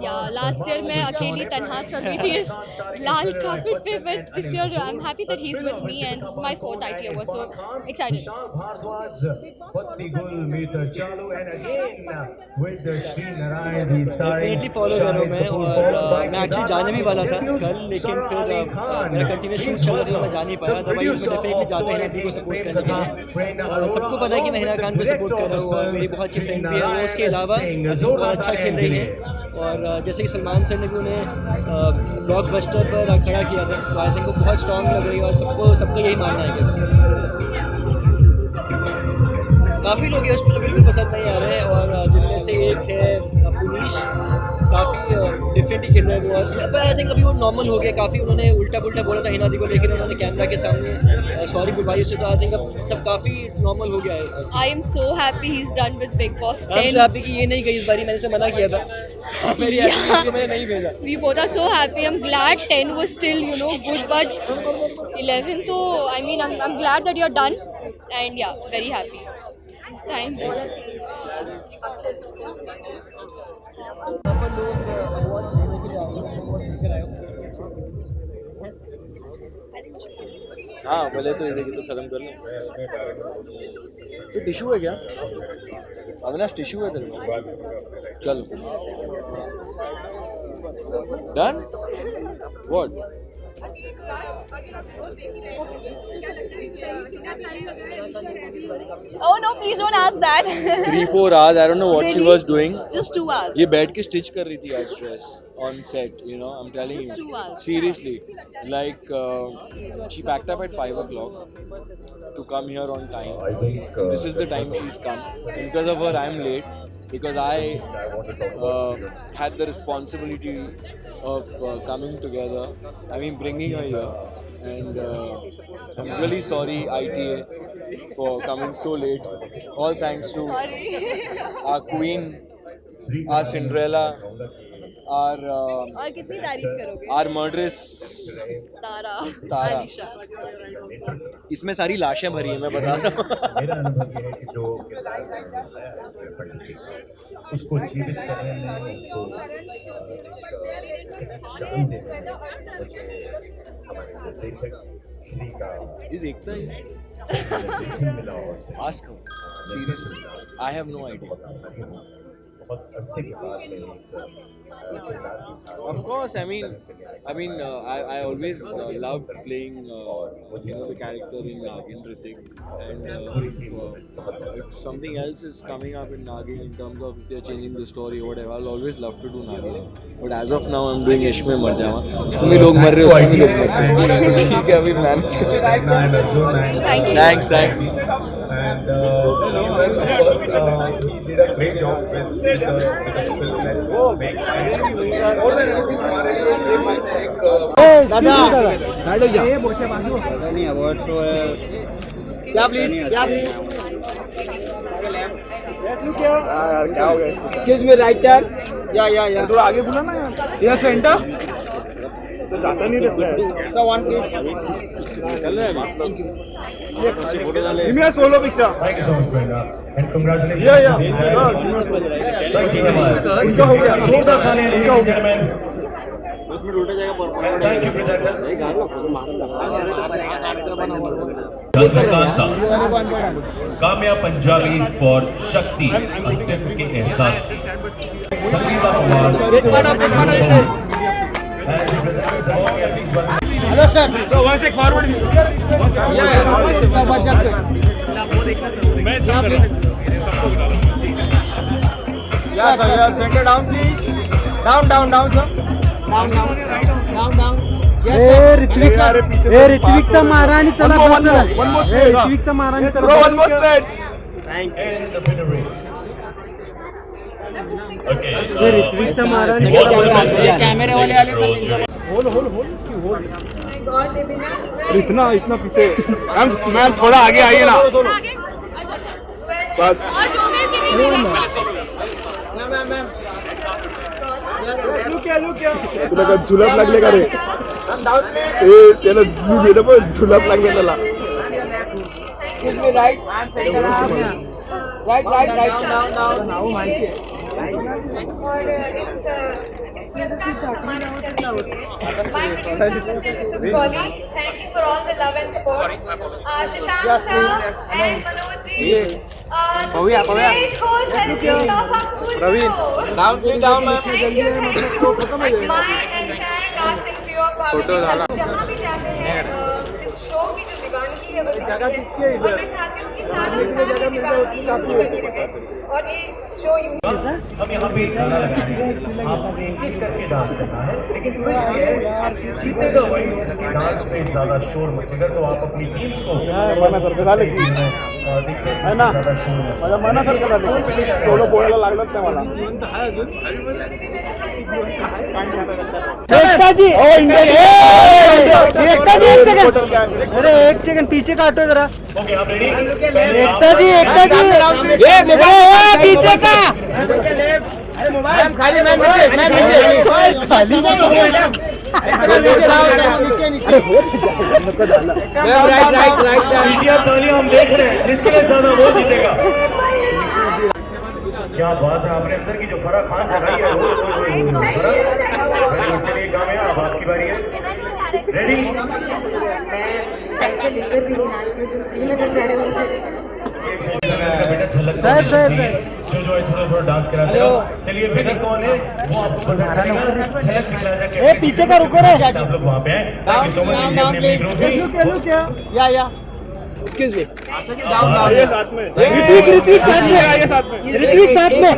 Yeah, last year मैं अकेली तन्हा चल रही थी इस लाल carpet पे, but this year I'm happy that he's with me and this is my 4th ITA award, so excited. Definitely follow कर रहा हूँ मैं और मैं एक्चुअली जाने भी वाला था कल, लेकिन फिर मेरा कंटिन्यूस शूट चल रहा था, मैं जा नहीं पाया. अदरवाइज मैं डेफिनेटली जाता हिना दी को सपोर्ट करने के लिए. सबको पता है कि मैं हिना खान को सपोर्ट कर रहा हूँ और मेरी बहुत अच्छी फ्रेंड भी है वो. उसके अलावा बहुत अच्छा खेल रही है और जैसे कि सलमान सर ने भी उन्हें ब्लॉकबस्टर पर खड़ा किया था, तो आई थिंक वो बहुत स्ट्रॉन्ग लग रही है और सबको यही मानना है. बस काफ़ी लोग हैं उस पर जो बिल्कुल पसंद नहीं आ रहे हैं और जिनमें से एक है पुनीश, काफ़ी डिफरेंट ही खेल रहे हैं वो. और आई थिंक अभी वो नॉर्मल हो गया. काफ़ी उन्होंने उल्टा पुल्टा बोला था हिना दी को, लेकिन उन्होंने कैमरा के सामने सॉरी बुलवाई उससे. तो आई थिंक अब सब काफ़ी नॉर्मल हो गया है. I am so happy he's done with Big Boss 10. I am so happy कि ये नहीं गई इस बारी, मैंने से मना किया था. मेरी एक्टिंग को मैंने नहीं भेजा. We both are so happy. I'm glad 10 was still, you know, good, but 11 तो I mean I'm glad that you're done and yeah, very happy. Thank you. हाँ पहले तो ये देखिए तो खत्म कर लो. तो टिश्यू है क्या अविनाश? टिश्यू है तेरे? चलो done. What? Oh no, please don't ask that. 3-4 hours. I don't know what she was doing. Just 2 hours. ये बैठ के स्टिच कर रही थी आज dress on set, you know, I'm telling Just 2 you. hours. Seriously, like she packed up at 5 o'clock to come here on time. This is the time she's come. And because of her, I'm late because I had the responsibility of coming together. I mean, bringing her here. And I'm really sorry, ITA, for coming so late. All thanks to our queen, our Cinderella, our और कितनी तारीफ करोगे? our murderess Tara. Anisha. इसमें सारी लाशें भरी हैं, मैं बता रहा हूँ. मेरा अनुभव ये है कि जो उसको जीवित करने में उसको जान देने में मुझे हमारे निर्देशक श्री का इस एकता ही मिला और ask her. Seriously, I have no idea. बहुत अरसे के बाद में Of course, I mean, I always loved playing, the character in Nagin, Hrithik, and if something else is coming up in Nagin in terms of if they're changing the story or whatever, I'll always love to do Nagin. But as of now, I'm doing Ishme Mar Jawa. उसमें लोग मर रहे हैं, उसमें भी लोग मर रहे हैं. ठीक है, अभी plans Thanks. And of course, he did a great job with the क्या प्लीज क्या हो गया? Excuse me, right turn. या थोड़ा आगे बोला ना यार. सेंटर तो जाता नहीं रहता है. Sir one please. चल रहे हैं Give me a solo picture. Thank you so much, Brenda. And congratulations. Yeah. Thank you very much. इनका हो गया. जोरदार तालियां, ladies and gentlemen. Thank you, presenters. Kamya Punjabi for शक्ति अस्तित्व के एहसास. Sangeeta Pawar. Hello sir. So one sec forward. मैं सब Yeah, center down please. Down sir. Down. Yes sir. ऋत्विकचा मारा आणि चला बस. ऋत्विकचा मारा आणि चला. One more straight. Thank you. कैमरे वाले इतना पीछे मैम थोड़ा आगे आइए ना बस झुलप लागले का रे त्याला गेलं पण झुलप लागले त्याला Mrs. Goli, thank you for all the love and support. Shashank sir and Manoj ji, the great host and king of Praveen, down please down ma'am. Thank you my entire casting trio of जहाँ भी जाते हैं इस show की जो दीवानगी है वो दिखाती है और मैं चाहती हूँ कि सालों साल ये दीवानगी बनी रहे और ये शो हम यहाँ पे गाना लगाएंगे, आपको एक एक करके डांस करना है, लेकिन ट्विस्ट ये है जीतेगा वही जिसके डांस में ज्यादा शोर मचेगा। तो आप अपनी टीम्स को है ना माझ्या मनासारखं झालं थोडं बोलायला लागलं नाही मला अरे एक सेकंड पीछे का हटो जरा ओके आप रेडी? एकता जी पीछे का खाली मैम सीटियां तालियां हम देख रहे हैं, जिसके लिए ज्यादा वो जीतेगा। क्या बात है, आपने अंदर की जो फरा खान जगाई है चलिए काम है, अब आपकी बारी है। रेडी? बेटा झलक जो थोड़ा डांस कराते हो। चलिए फिर कौन है वो आपको पता चलेगा, झलक दिखला जाए पीछे का रुको रे आप लोग वहाँ पे हैं। Thank you so much. या एक्सक्यूज मी ऋत्विक साथ में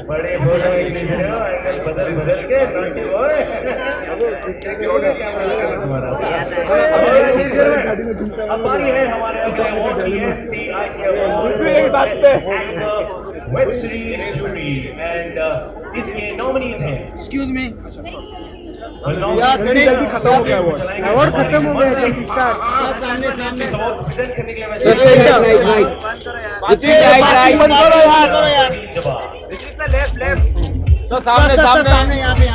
बड़े बदल के अब बारी है हमारे वेब सीरीज जूरी एंड इसके नॉमिनीज हैं। एक्सक्यूज मी खत्म हो गया अवार्ड खत्म हो गया सामने प्रेजेंट करने के लिए सामने यहाँ पे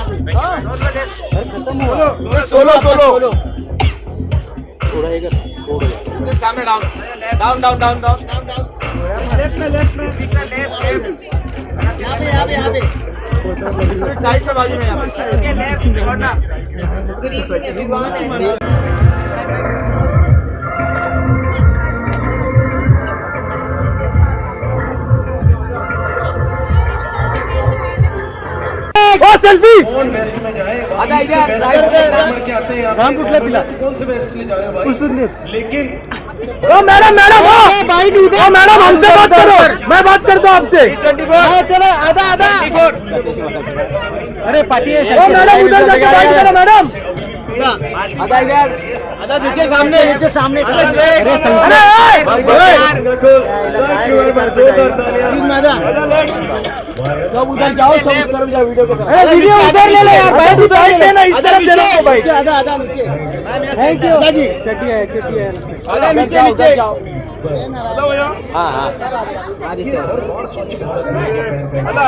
सोलो सामने डाउन लेफ्ट में यहाँ पे साइड से बाजू में यहाँ पे सेल्फी कौन वेस्ट में जाए आधा इधर के आते हैं राम कुठला पिला कौन से वेस्ट में जा रहे हो भाई? लेकिन ओ मैडम मैडम हमसे बात करो, मैं बात करता हूँ आपसे। चलो आधा अरे पार्टी है ओ मैडम उधर जाके बात करो मैडम। आधा इधर आधा नीचे सामने सब उधर जाओ सब उस तरफ जाओ वीडियो को अरे वीडियो उधर ले लो यार, बैठ उधर लेना इस तरफ ले लो भाई। आधा नीचे थैंक यू जी चटी है आधा नीचे हाँ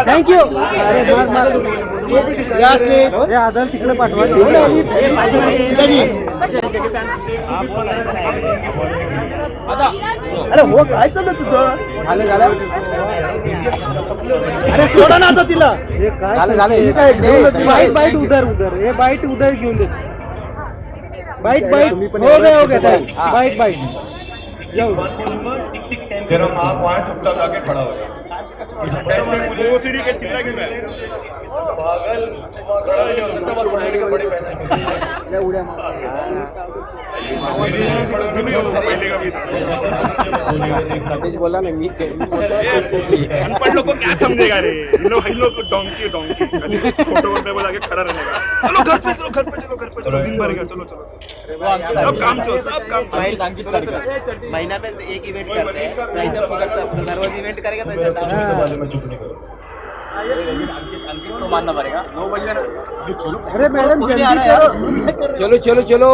थैंक यू अरे मार आदर तिकडे पाठवा अरे हो काय चाललं तुझं झालं अरे सोडा ना आता तिला बाईट उधर हे बाईट उधर घेऊन दे बाईट हो गया बाईट जरा आप वहाँ चुपचाप आके खड़ा हो जाओ। ऐसे मुझे वो सीढ़ी के चिल्ला क्यों है? पागल खड़ा नहीं हो सकता, बस उड़ाने के बड़े पैसे मिलते सतीश बोला ना मी अनपढ़ लोग को क्या समझेगा रे, इन लोग डोंकी फोटो में बोला के खड़ा रहेगा। चलो घर पे चलो दिन भरेगा, चलो सब काम चलो, सब काम। महीना में एक इवेंट करते हैं, पैसा फुकट हर रोज इवेंट करेगा तो तो मानना पड़ेगा। अरे मैडम जल्दी करो, चलो चलो चलो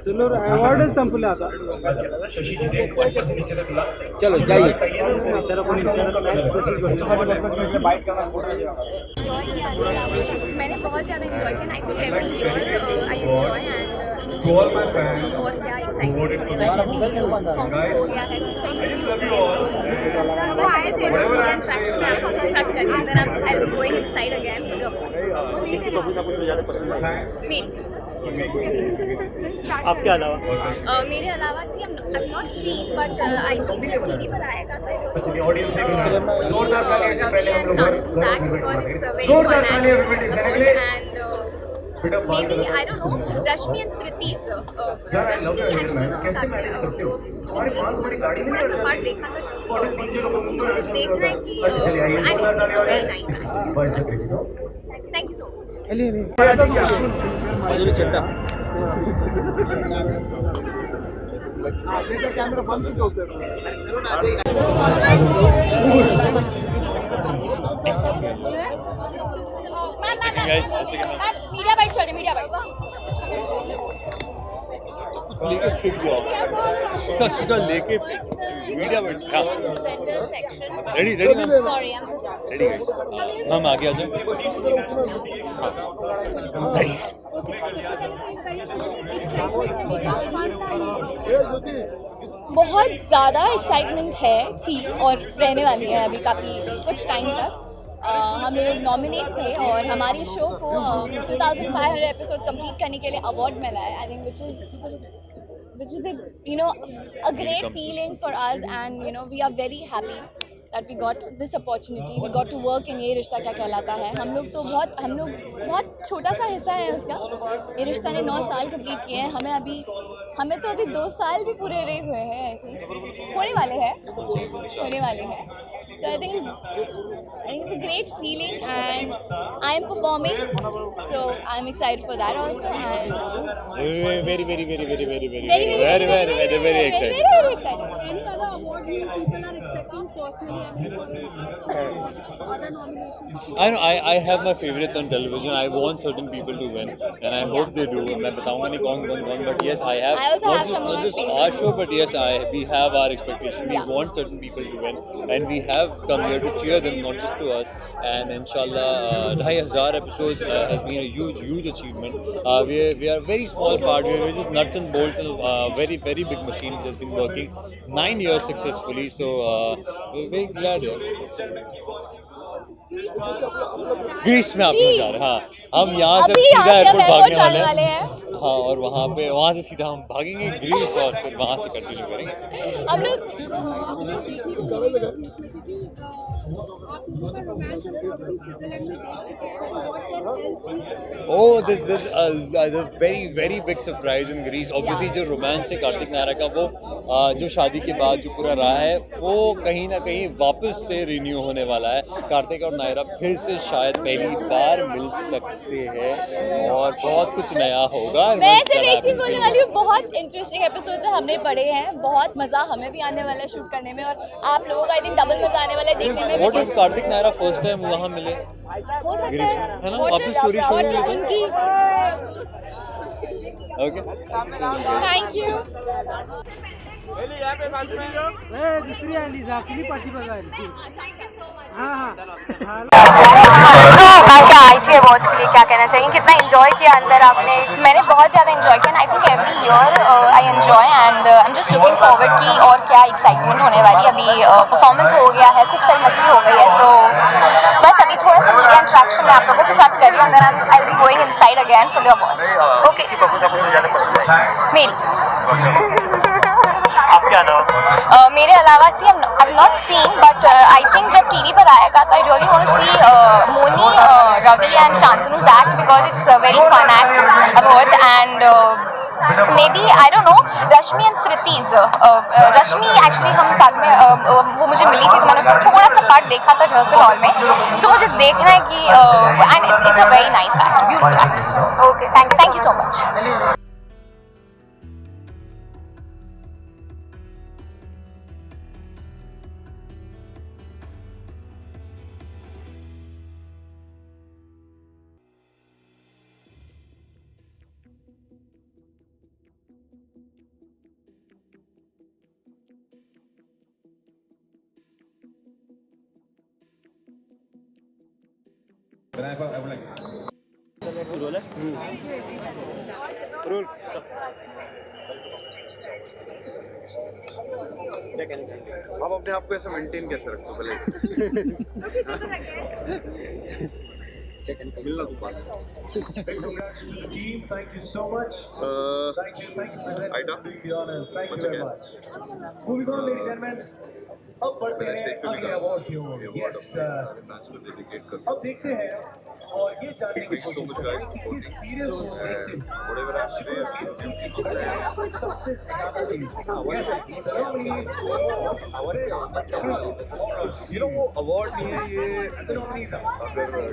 चलो अवार्ड संपला आता शशि जी ने ऊपर से नीचे तक ला। चलो जाइए। मैंने बहुत ज़्यादा एंजॉय किया। Night every year I enjoy and और क्या एक्साइटमेंट होने वाली है, परफॉर्मेंस हो गया है, सही में वो आए थे इंटरेक्शन में आप अपने साथ करिए, then I will be going inside again for the awards. किसकी परफॉर्मेंस आपको ज़्यादा पसंद है? मेरी आपके अलावा मेरे अलावा see I not seen but I think जब टीवी पर आएगा तो ऑडियंस देखेंगे जोरदार तालियां से पहले हम लोग जोरदार तालियां and maybe I don't know Rashmi and Sriti's Rashmi actually कैसे मैनेज करते हो? मुझे थोड़ा पार्ट देखा था किसी और ने, तो मुझे देखना है कि I think it's a very nice। Thank you so much। Madhuri Chadha media bytes चल रही, मीडिया बाइट्स सुधा लेके media centre section ready ma'am, sorry I am ready guys ma'am आगे आ जाओ। बहुत ज़्यादा एक्साइटमेंट है थी और रहने वाली है अभी काफ़ी कुछ टाइम तक। हम लोग नॉमिनेट थे और हमारी शो को 2500 एपिसोड कंप्लीट करने के लिए अवार्ड मिला है। I think which is a great feeling for us, and we are very happy that we got this opportunity. We got to work in ये रिश्ता क्या कहलाता है। हम लोग बहुत छोटा सा हिस्सा है उसका। ये रिश्ता ने 9 साल कंप्लीट किए हैं, हमें तो अभी 2 साल भी पूरे रहे हुए हैं, आई थिंक होने वाले हैं। So I think it's a great feeling and I am performing, so I'm excited for that also. And very excited. very excited. Any other award you people are expecting personally? I mean, for other nominations. I know I have my favorites on television. I want certain people to win, and I hope they do. मैं बताऊंगा नहीं कौन, but yes, I have. I also have not just our show, but yes, we have our expectations. We want certain people to win, and we have come here to cheer them, not just to us. And inshallah, 2,500 episodes has been a huge achievement. We are a very small part. We're just nuts and bolts of a very big machine which has been working 9 years successfully. So we're very glad here. Greece में आप लोग जा रहे हैं। हाँ, हम यहाँ से सीधा एयरपोर्ट भागने वाले हैं। हाँ, और वहाँ से सीधा हम भागेंगे ग्रीस और फिर वहाँ से कंटिन्यू करेंगे। हम लोग देखने को मिलेगा इसमें, क्योंकि आप लोगों का रोमांस हम लोग अभी स्विट्जरलैंड में देख चुके हैं। What can else we expect? Oh, there's a very big surprise in Greece. Obviously, जो रोमांस है कार्तिक नायरा का, वो जो शादी के बाद जो पूरा रहा है, वो कहीं ना कहीं वापस से रिन्यू होने वाला है। कार्तिक और नायरा फिर से शायद पहली बार मिल सकते हैं और बहुत कुछ नया होगा। मैं सिर्फ एक चीज़ बोलने वाली हूँ, बहुत इंटरेस्टिंग एपिसोड हमने पढ़े हैं, बहुत मज़ा हमें भी आने वाला है शूट करने में, और आप लोगों का आई थिंक डबल मज़ा आने वाला है देखने में। What if Kartik Naira first time वहाँ मिले? हो सकता है ना, वापस स्टोरी शुरू हो उनकी। Okay, thank you. दूसरी आली जाकिली पार्टी बजाएगी। हाँ क्या आईटी अवार्ड्स के लिए क्या कहना चाहिए, कितना एंजॉय किया अंदर आपने? मैंने बहुत ज़्यादा एंजॉय किया। I think every year I enjoy and I am just looking forward की और क्या एक्साइटमेंट होने वाली। अभी परफॉर्मेंस हो गया है, खूब सारी मस्ती हो गई है, सो बस अभी थोड़ा सा मीडिया इंटरेक्शन में आप लोगों के साथ करिए, and then I will be going inside again for the awards. Okay, मेरी क्या था? मेरे अलावा see I am not seeing but I think जब टीवी पर आएगा तो I really want to see Mouni Ravi and Shantanu's act because it's a very fun act I've heard and maybe I don't know Rashmi and Smriti's Rashmi actually हम साथ में वो मुझे मिली थी तो मैंने उसका थोड़ा सा पार्ट देखा था रिहर्सल हॉल में सो मुझे देखना है कि and it's a very nice act beautiful act okay thank you so much आप अपने आप को ऐसा मेंटेन कैसे रखते हो पहले? मिलना तो बात Team, thank you so much. Thank you, presenters. Aida? Doing the honors. Thank you Once very again. much. Moving on, ladies and gentlemen. अब बढ़ते हैं अगले अवार्ड की ओर। Yes, अब देखते हैं और ये जानने की कोशिश करते हैं कि किस सीरियल को देखते हैं सबसे ज्यादा views. Yes, the nominees for Best Film Horror Series. You know वो अवार्ड नहीं है ये The nominees are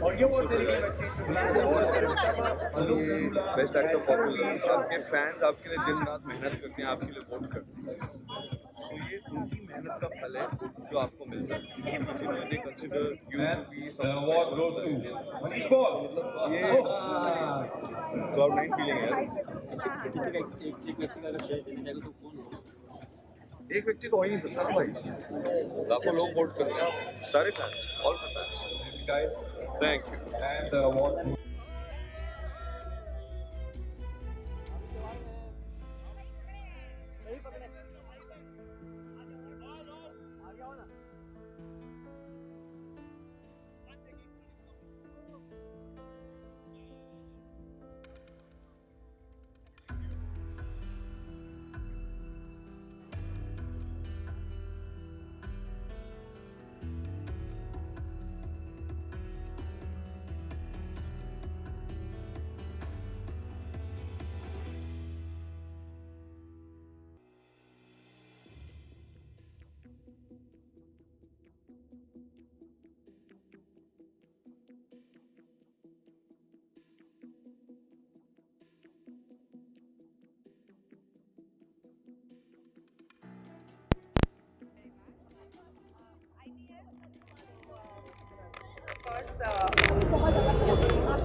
और ये अवार्ड देने के लिए मैं स्टेज पे बुलाना चाहूंगा Karan Sharma, Alok Jarula, best actor popular आपके फैंस आपके लिए दिन रात मेहनत करते हैं आपके लिए वोट करते हैं तो ये उनकी मेहनत का फल है जो आपको मिलता है they consider you be some award goes to Manish Paul ये क्लाउड नाइन फीलिंग है किसी का एक व्यक्ति का अगर शेयर देने जाएगा तो कौन होगा एक व्यक्ति तो हो ही नहीं सकता ना भाई लाखों लोग वोट करते हैं सारे fans all fans guys thank you and award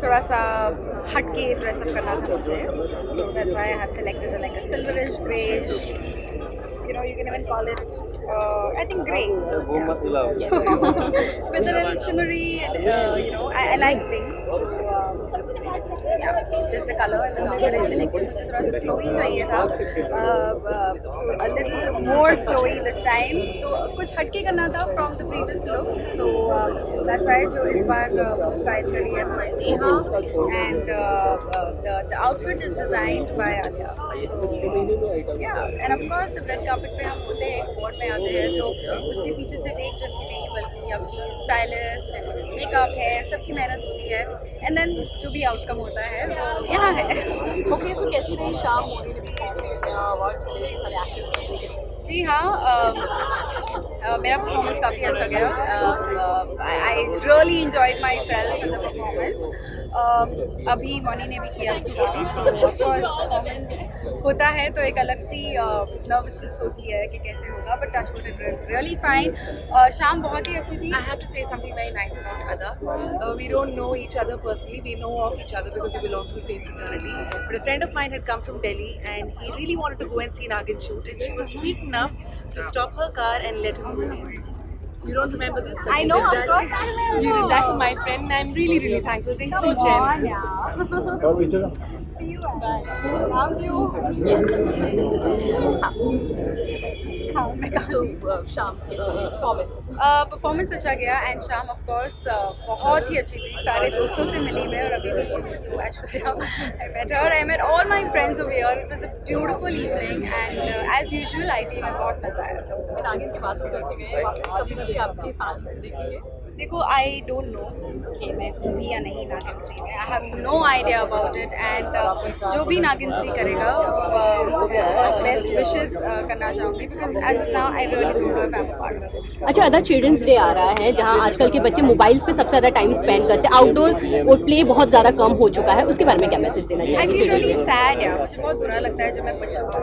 थोड़ा सा हट के ड्रेसअप करना था मुझे so that's why I have selected like a silverish greyish you know you can even call it I think grey so with a little shimmery and you know I like grey yeah this is the color and then what I selected मुझे थोड़ा सा flowy चाहिए था so a little more flowy this time तो कुछ हटके करना था from the previous look so that's why जो इस बार style करी है Neha and the outfit is designed by Alia so yeah and of course red carpet पे हम होते हैं अवार्ड में आते हैं तो उसके पीछे सिर्फ एक जन की नहीं बल्कि आपकी स्टाइलिस्ट मेकअप हेयर सबकी मेहनत होती है एंड देन जो भी आउटकम होता है वो यहाँ है ओके सो कैसी रही शाम मोदी ने अवार्ड्स के लिए सारे एक्टर्स जी हाँ मेरा परफॉर्मेंस काफ़ी अच्छा गया I really enjoyed my self in the performance अभी मॉनी ने भी किया सो ऑफकोर्स परफॉर्मेंस होता है तो एक अलग सी नर्वसनेस होती है कि कैसे होगा but touch wood it really fine शाम बहुत ही अच्छी थी I have to say something very nice about Ada. We don't know each other personally. We know of each other because we belong to the same fraternity. But a friend of mine had come from Delhi and he really wanted to go and see Nagin shoot. And she was sweet enough to stop her car and let him go in. You don't remember this? I know, of course I remember. You did that for my friend and I'm really, really thankful. Thanks so generous. See you How do you? शाम performance performance अच्छा गया and शाम of course बहुत ही अच्छी थी. सारे दोस्तों से मिली मैं और अभी भी तो Aishwarya I met all my friends over here. It was a beautiful evening and as usual IT में बहुत मजा आया था. नागिन की बात करके गए वापस कभी कभी आपके फैंस देखेंगे. देखो आई डोंट नो कि मैं हूँ या नहीं नागिन 3 में. I have no idea about it and जो भी नागिन 3 करेगा बस बेस्ट विशेस करना चाहूँगी because as of now I really don't know if I am a part of it. अच्छा, अदर चिल्ड्रंस डे आ रहा है जहां आजकल के बच्चे मोबाइल्स पे सबसे ज़्यादा टाइम स्पेंड करते हैं. आउटडोर और प्ले बहुत ज़्यादा कम हो चुका है. उसके बारे में क्या मैसेज देना आई चाहिए? फील रियली सैड यार. मुझे बहुत बुरा लगता है जब मैं बच्चों को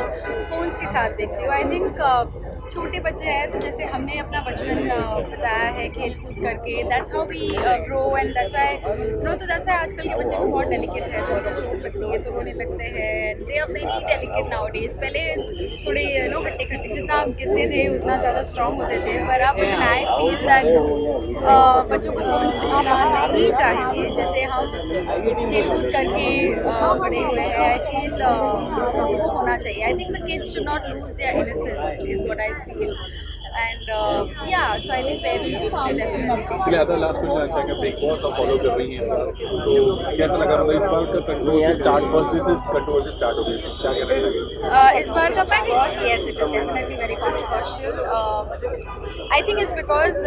फ़ोन्स के साथ देखती हूँ. आई थिंक छोटे बच्चे हैं तो जैसे हमने अपना बचपन बताया है खेल कूद करके. That's how we grow and that's why तो दैट्स व्हाई आजकल के बच्चे भी बहुत डेलिकेट हैं. थोड़ी सी चोट लगती है तो रोने लगते हैं. They are very delicate nowadays. पहले थोड़े खट्टे खट्टे जितना गिरते थे उतना ज़्यादा स्ट्रॉन्ग होते थे. पर अब आई फील दैट बच्चों को फ़ोन सिखाना नहीं चाहिए. जैसे हम खेल कूद करके बड़े हुए हैं. आई फील वो होना चाहिए. I think the kids should not lose their innocence is what I feel and yeah, so I think parents should definitely take चलिए अदर लास्ट क्वेश्चन अच्छा है. बिग बॉस आप फॉलो कर रही हैं इस बार, तो कैसा लगा? मतलब इस बार का कंट्रोवर्सी स्टार्ट फर्स्ट डे से कंट्रोवर्सी स्टार्ट हो गई, क्या कहना चाहिए? इस बार का big boss yes it is definitely very controversial. I think it's because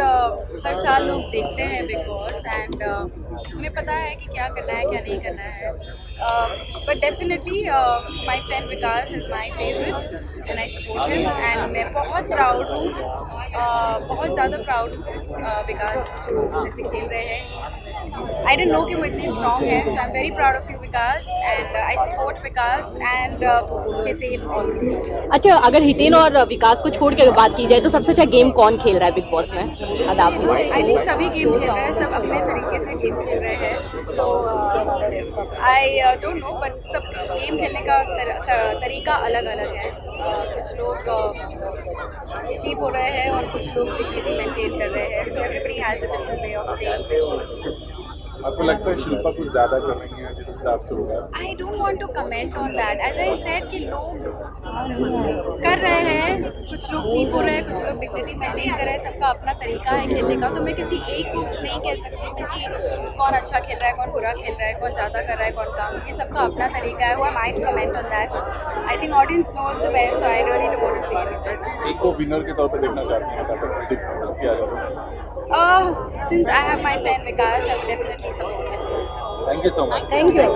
हर साल लोग देखते हैं बिग बॉस एंड उन्हें पता है कि क्या करना है क्या नहीं करना है. But definitely my friend Vikas is my favorite and I support him and मैं बहुत प्राउड हूँ. बहुत ज़्यादा प्राउड हूँ विकास जो जैसे खेल रहे हैं. आई डेंट नो कि वो इतने स्ट्रॉन्ग हैं. So I am very proud of you Vikas and I support Vikas and Hiten also. अच्छा, अगर हितेन और विकास को छोड़ कर बात की जाए तो सबसे अच्छा गेम कौन खेल रहा है बिग बॉस में? अदाब आई थिंक सभी गेम खेल रहे हैं. सब अपने तरीके से गेम खेल रहे हैं. So I don't know but सब गेम खेलने का तरीका अलग अलग है. कुछ लोग चीप हो रहे हैं और कुछ लोग डिग्निटी मेंटेन कर रहे हैं. So everybody has a different way of playing. आपको लगता है शिल्पा कुछ ज़्यादा कर रही है जिस हिसाब से होगा? I don't want to comment on that. As I said कि लोग कर रहे हैं. कुछ लोग चीप हो रहे हैं, कुछ लोग डिग्निटी मेंटेन कर रहे हैं. सबका अपना तरीका है खेलने का. तो मैं किसी एक को नहीं कह सकती हूँ कि कौन अच्छा खेल रहा है, कौन बुरा खेल रहा है, कौन ज़्यादा कर रहा है, कौन कम. ये सबका अपना तरीका है. I might comment on that. I think audience knows the best. So I really don't want to say anything. इसको विनर के तौर पे देखना चाहते हैं ताकि प्रेडिक्ट किया जाए? Since I have my friend Vikas, I would definitely support him. Thank you so much. Thank you.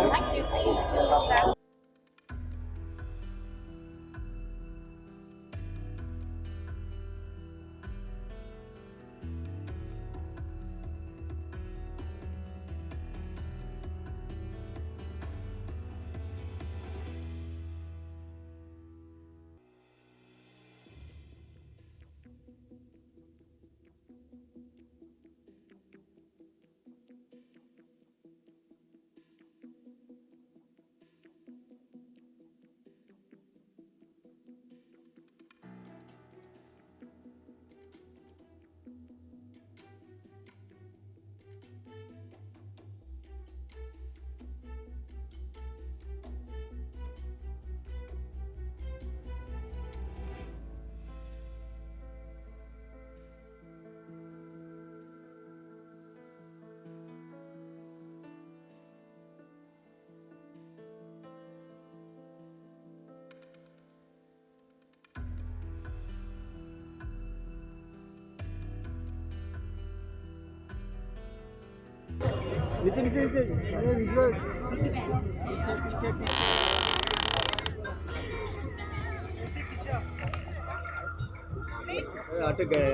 अटक गए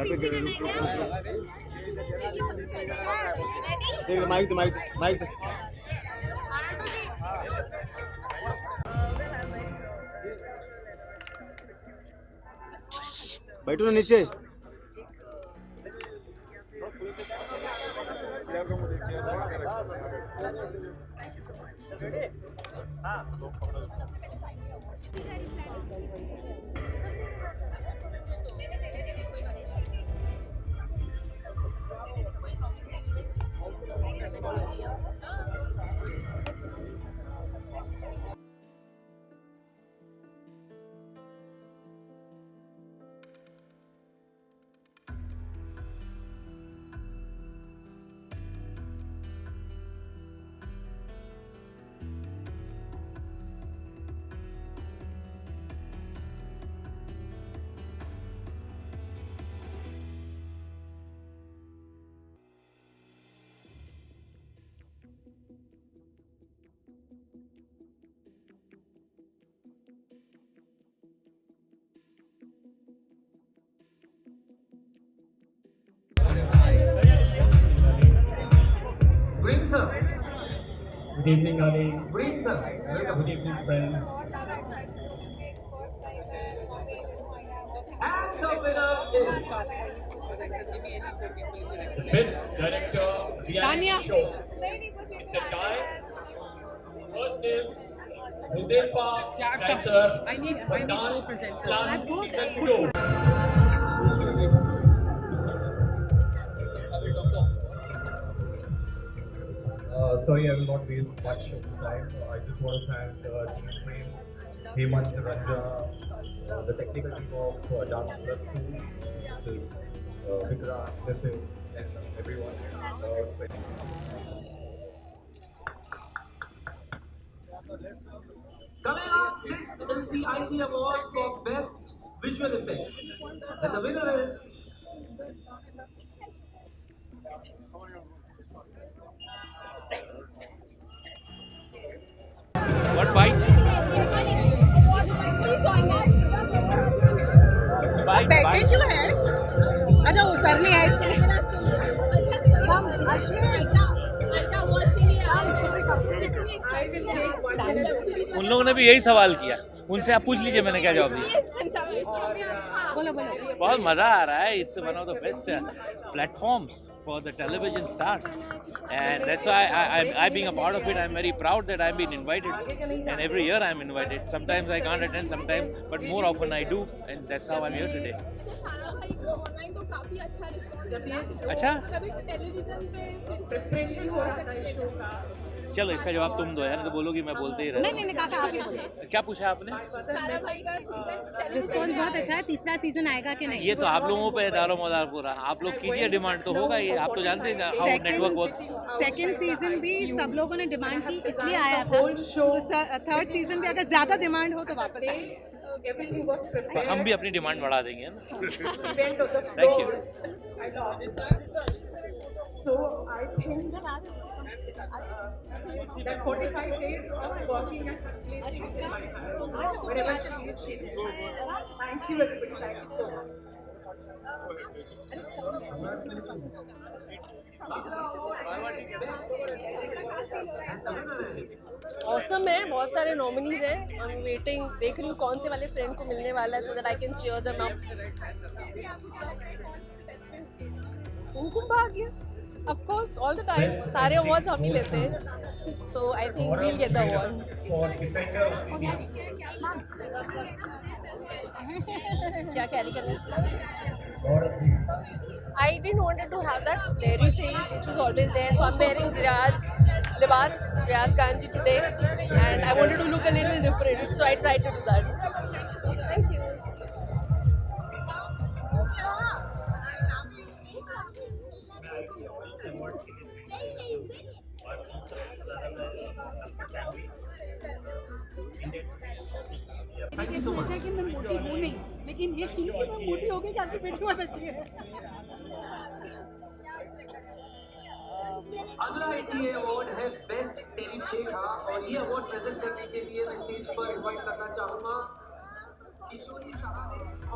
माइक बैठो ना नीचे. Good evening, Ali. Good evening, friends. And the winner is the Best Director Reality Show. It's a tie. First is Huzefa Kaiser for Dance Plus Season 2. Sorry, I will not waste much of the time. I just want to thank Team Frame, Hemant, Ranja, the technical team of Dance Plus 2, which is Vikrant, Nitin, and everyone. Coming up next is the IT Award for Best Visual Effects. And the winner is... What bite? बैठे क्यों है? अच्छा वो sir नहीं आए इसके लिए। उन लोगों ने भी यही सवाल किया, उनसे आप पूछ लीजिए मैंने क्या जवाब दिया। बहुत मज़ा आ रहा है। It's one of the best platforms for the television stars, and that's why I being a part of it, I'm very proud that I've been invited, and every year I'm invited. Sometimes I can't attend, sometimes, but more often I do, and that's how I'm here today. अच्छा, चलो इसका जवाब तुम दो यार, तो बोलोगी मैं बोलते ही रहता हूँ। नहीं काका आप ही बोलो। क्या पूछा आपने? रिस्पॉन्स बहुत अच्छा है। तीसरा सीजन आएगा कि नहीं? ये तो आप लोगों पे दारोमदार पूरा। आप लोग कीजिए डिमांड तो होगा ये। आप तो जानते हैं how network works. Second season भी सब लोगों ने डिमांड की इसलिए आया था। थर्ड सीजन भी अगर ज्यादा डिमांड हो तो वापस आएंगे। हम भी अपनी डिमांड बढ़ा देंगे ना। Thank you. So I think that 45 days of working at wherever she is. Thank you everybody. Thank you so much. Awesome है। बहुत सारे नॉमिनीज हैं। आई एम वेटिंग, देख रही हूँ कौन से वाले फ्रेंड को मिलने वाला है so that I can cheer them up. Kumkum Bhagya of course all the time, सारे अवार्ड्स हम ही लेते हैं, so I think we will get the award. क्या कैरी करना? I didn't wanted to have that flary thing which was always there, so I'm wearing Riyaz Ganji today, and I wanted to look a little different, so I tried to do that. Thank you. ये सोच है कि मैं मोटी हूँ नहीं, लेकिन ये सुन के मैं मोटी हो गई कि आपकी पेट बहुत अच्छी है। अगला ITA अवार्ड है बेस्ट टेलीफेका, और ये अवार्ड प्रेजेंट करने के लिए मैं स्टेज पर इनवाइट करना चाहूंगा किशोरी शाह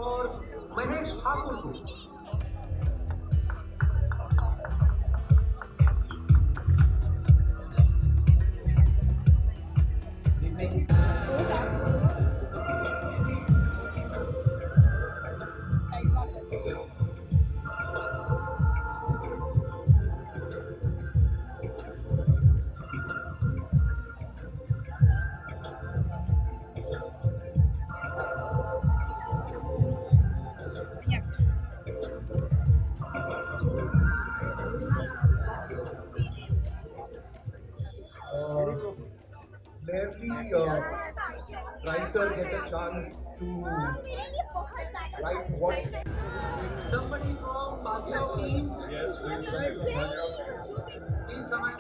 और महेश ठाकुर को। Every writer get a chance to write what. Somebody from Bhatia team. Yes, please. Please come and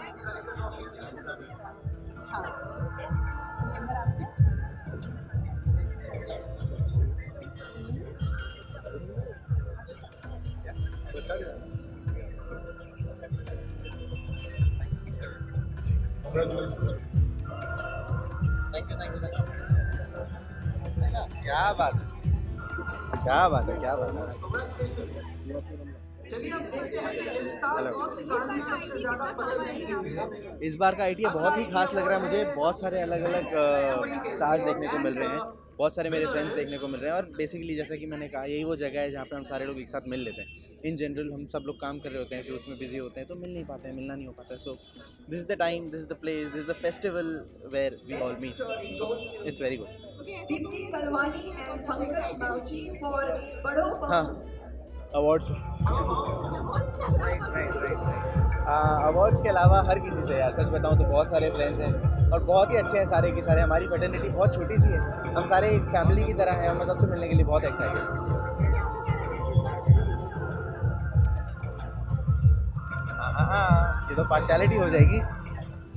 Congratulations. क्या बात है, क्या बात है, क्या बात है। चलिए अब देखते हैं कि इस साल कौन सी कहानी सबसे ज्यादा पसंद की गई है। इस बार का आइडिया बहुत ही खास लग रहा है मुझे। बहुत सारे अलग अलग स्टार्स देखने को मिल रहे हैं, बहुत सारे मेरे फ्रेंड्स देखने को मिल रहे हैं। और बेसिकली जैसा कि मैंने कहा, यही वो जगह है जहाँ पे हम सारे लोग एक साथ मिल लेते हैं। इन जनरल हम सब लोग काम कर रहे होते हैं, शूट्स में बिजी होते हैं, तो मिल नहीं पाते हैं, मिलना नहीं हो पाता है। So this is the time, this is the place, this is the festival where we all meet. So it's very good. Deepti Parwani and Pankaj Mauji for बड़ों पर। हाँ, अवार्ड्स अवार्ड्स के अलावा हर किसी से यार, सच बताऊं तो बहुत सारे फ्रेंड्स हैं और बहुत ही अच्छे हैं सारे के सारे। हमारी फर्टर्निटी बहुत छोटी सी है, हम सारे एक फैमिली की तरह हैं और मैं सबसे मिलने के लिए बहुत एक्साइटेड हूँ। ये तो पार्शियलिटी हो जाएगी,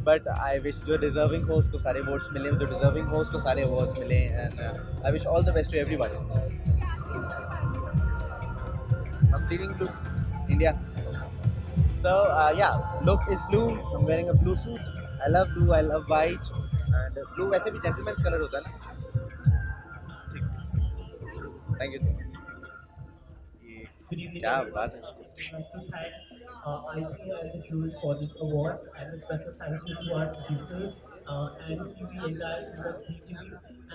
बट आई विश जो डिजर्विंग हो उसको सारे वोट्स मिले, जो डिजर्विंग हो उसको सारे अवार्ड्स मिले। And I wish all the best to everybody. I'm bleeding blue, India. So yeah, look is blue. I'm wearing a blue suit. I love blue. I love white. And blue वैसे भी gentleman's color होता है ना। ठीक। Thank you so much. ये क्या बात है। IT and the jury for these awards, and a special thank you to our producers and TV entire team at CTV.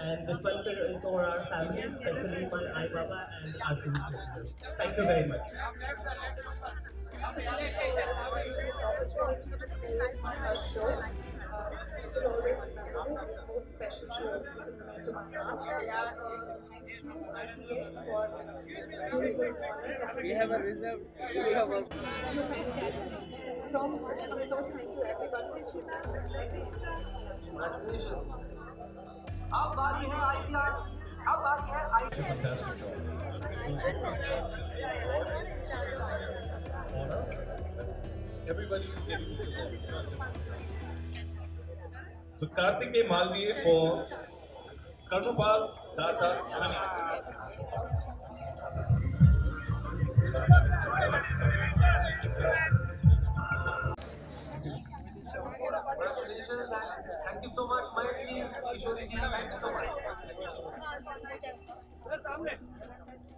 And this one is for our family, especially my Ai Baba and our sister. Thank you very much. This opportunity to take our show. You will always remember this most special show to my heart. Thank you, ITA, for We have a reserve. We have a from first thank you everybody. अब बारी है idea, अब बारी है idea. Everybody is getting this award. It's not just one. So Karthikeya Malviya for Karnopal Data Shani. Congratulations and thank you so much, Mayur ji, Kishori ji, thank you so much.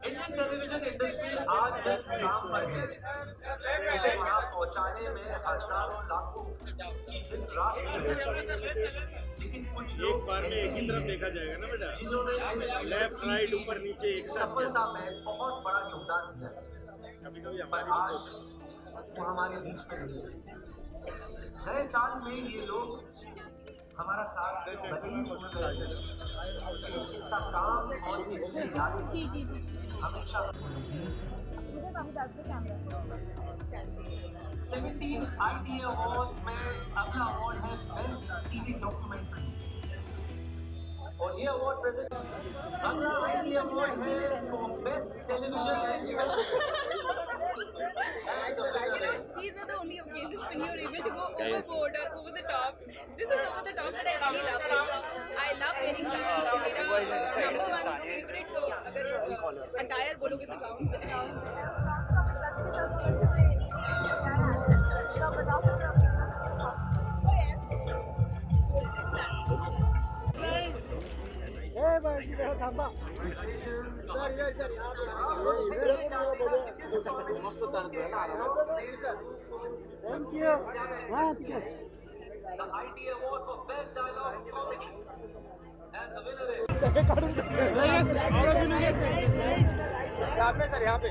Indian television industry आज जिस काम पर है, उसे वहाँ पहुँचाने में हजारों लाखों की दिन रात लगी है। लेकिन कुछ लोग बार में एक ही तरफ देखा जाएगा ना बेटा, जिन्होंने लेफ्ट राइट ऊपर नीचे एक साथ सफलता में बहुत बड़ा योगदान दिया है, कभी कभी पर आज वो हमारे बीच में नहीं है। नए साल में ये लोग हमारा साथ भले ही छोड़ गए, इनका काम और इनकी यादें हमेशा 17 ITA अवार्ड्स में अगला अवार्ड है बेस्ट टीवी डॉक्यूमेंट्री और ये अवार्ड प्रेजेंट अगला ITA अवार्ड है for best television These are the only occasions when you're able to go overboard or over the top. This is over the top that I really love. I love wearing gowns. मेरा number one favorite तो अगर entire बोलोगे तो gowns है. Thank you. The ITA Award for Best Dialogue Comedy. And the winner is... यहाँ पे sir, यहाँ पे।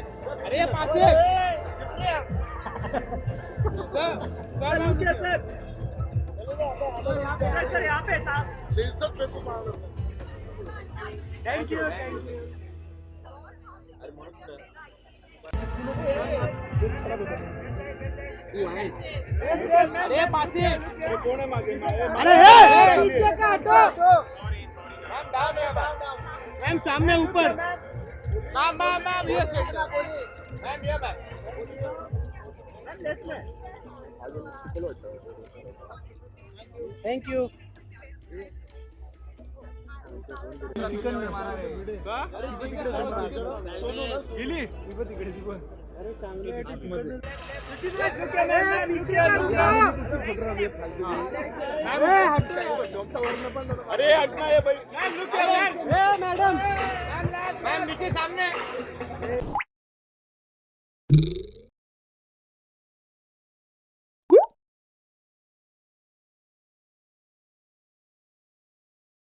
अरे पास से। सर यहाँ पे Thank you. Thank you. अरे पासी कौन है मागे अरे नीचे का हटो मैम सामने ऊपर मैम ये सेट मैम ये मैम लेफ्ट में थैंक यू। अरे हटना है भाई मैम मैडम नीचे सामने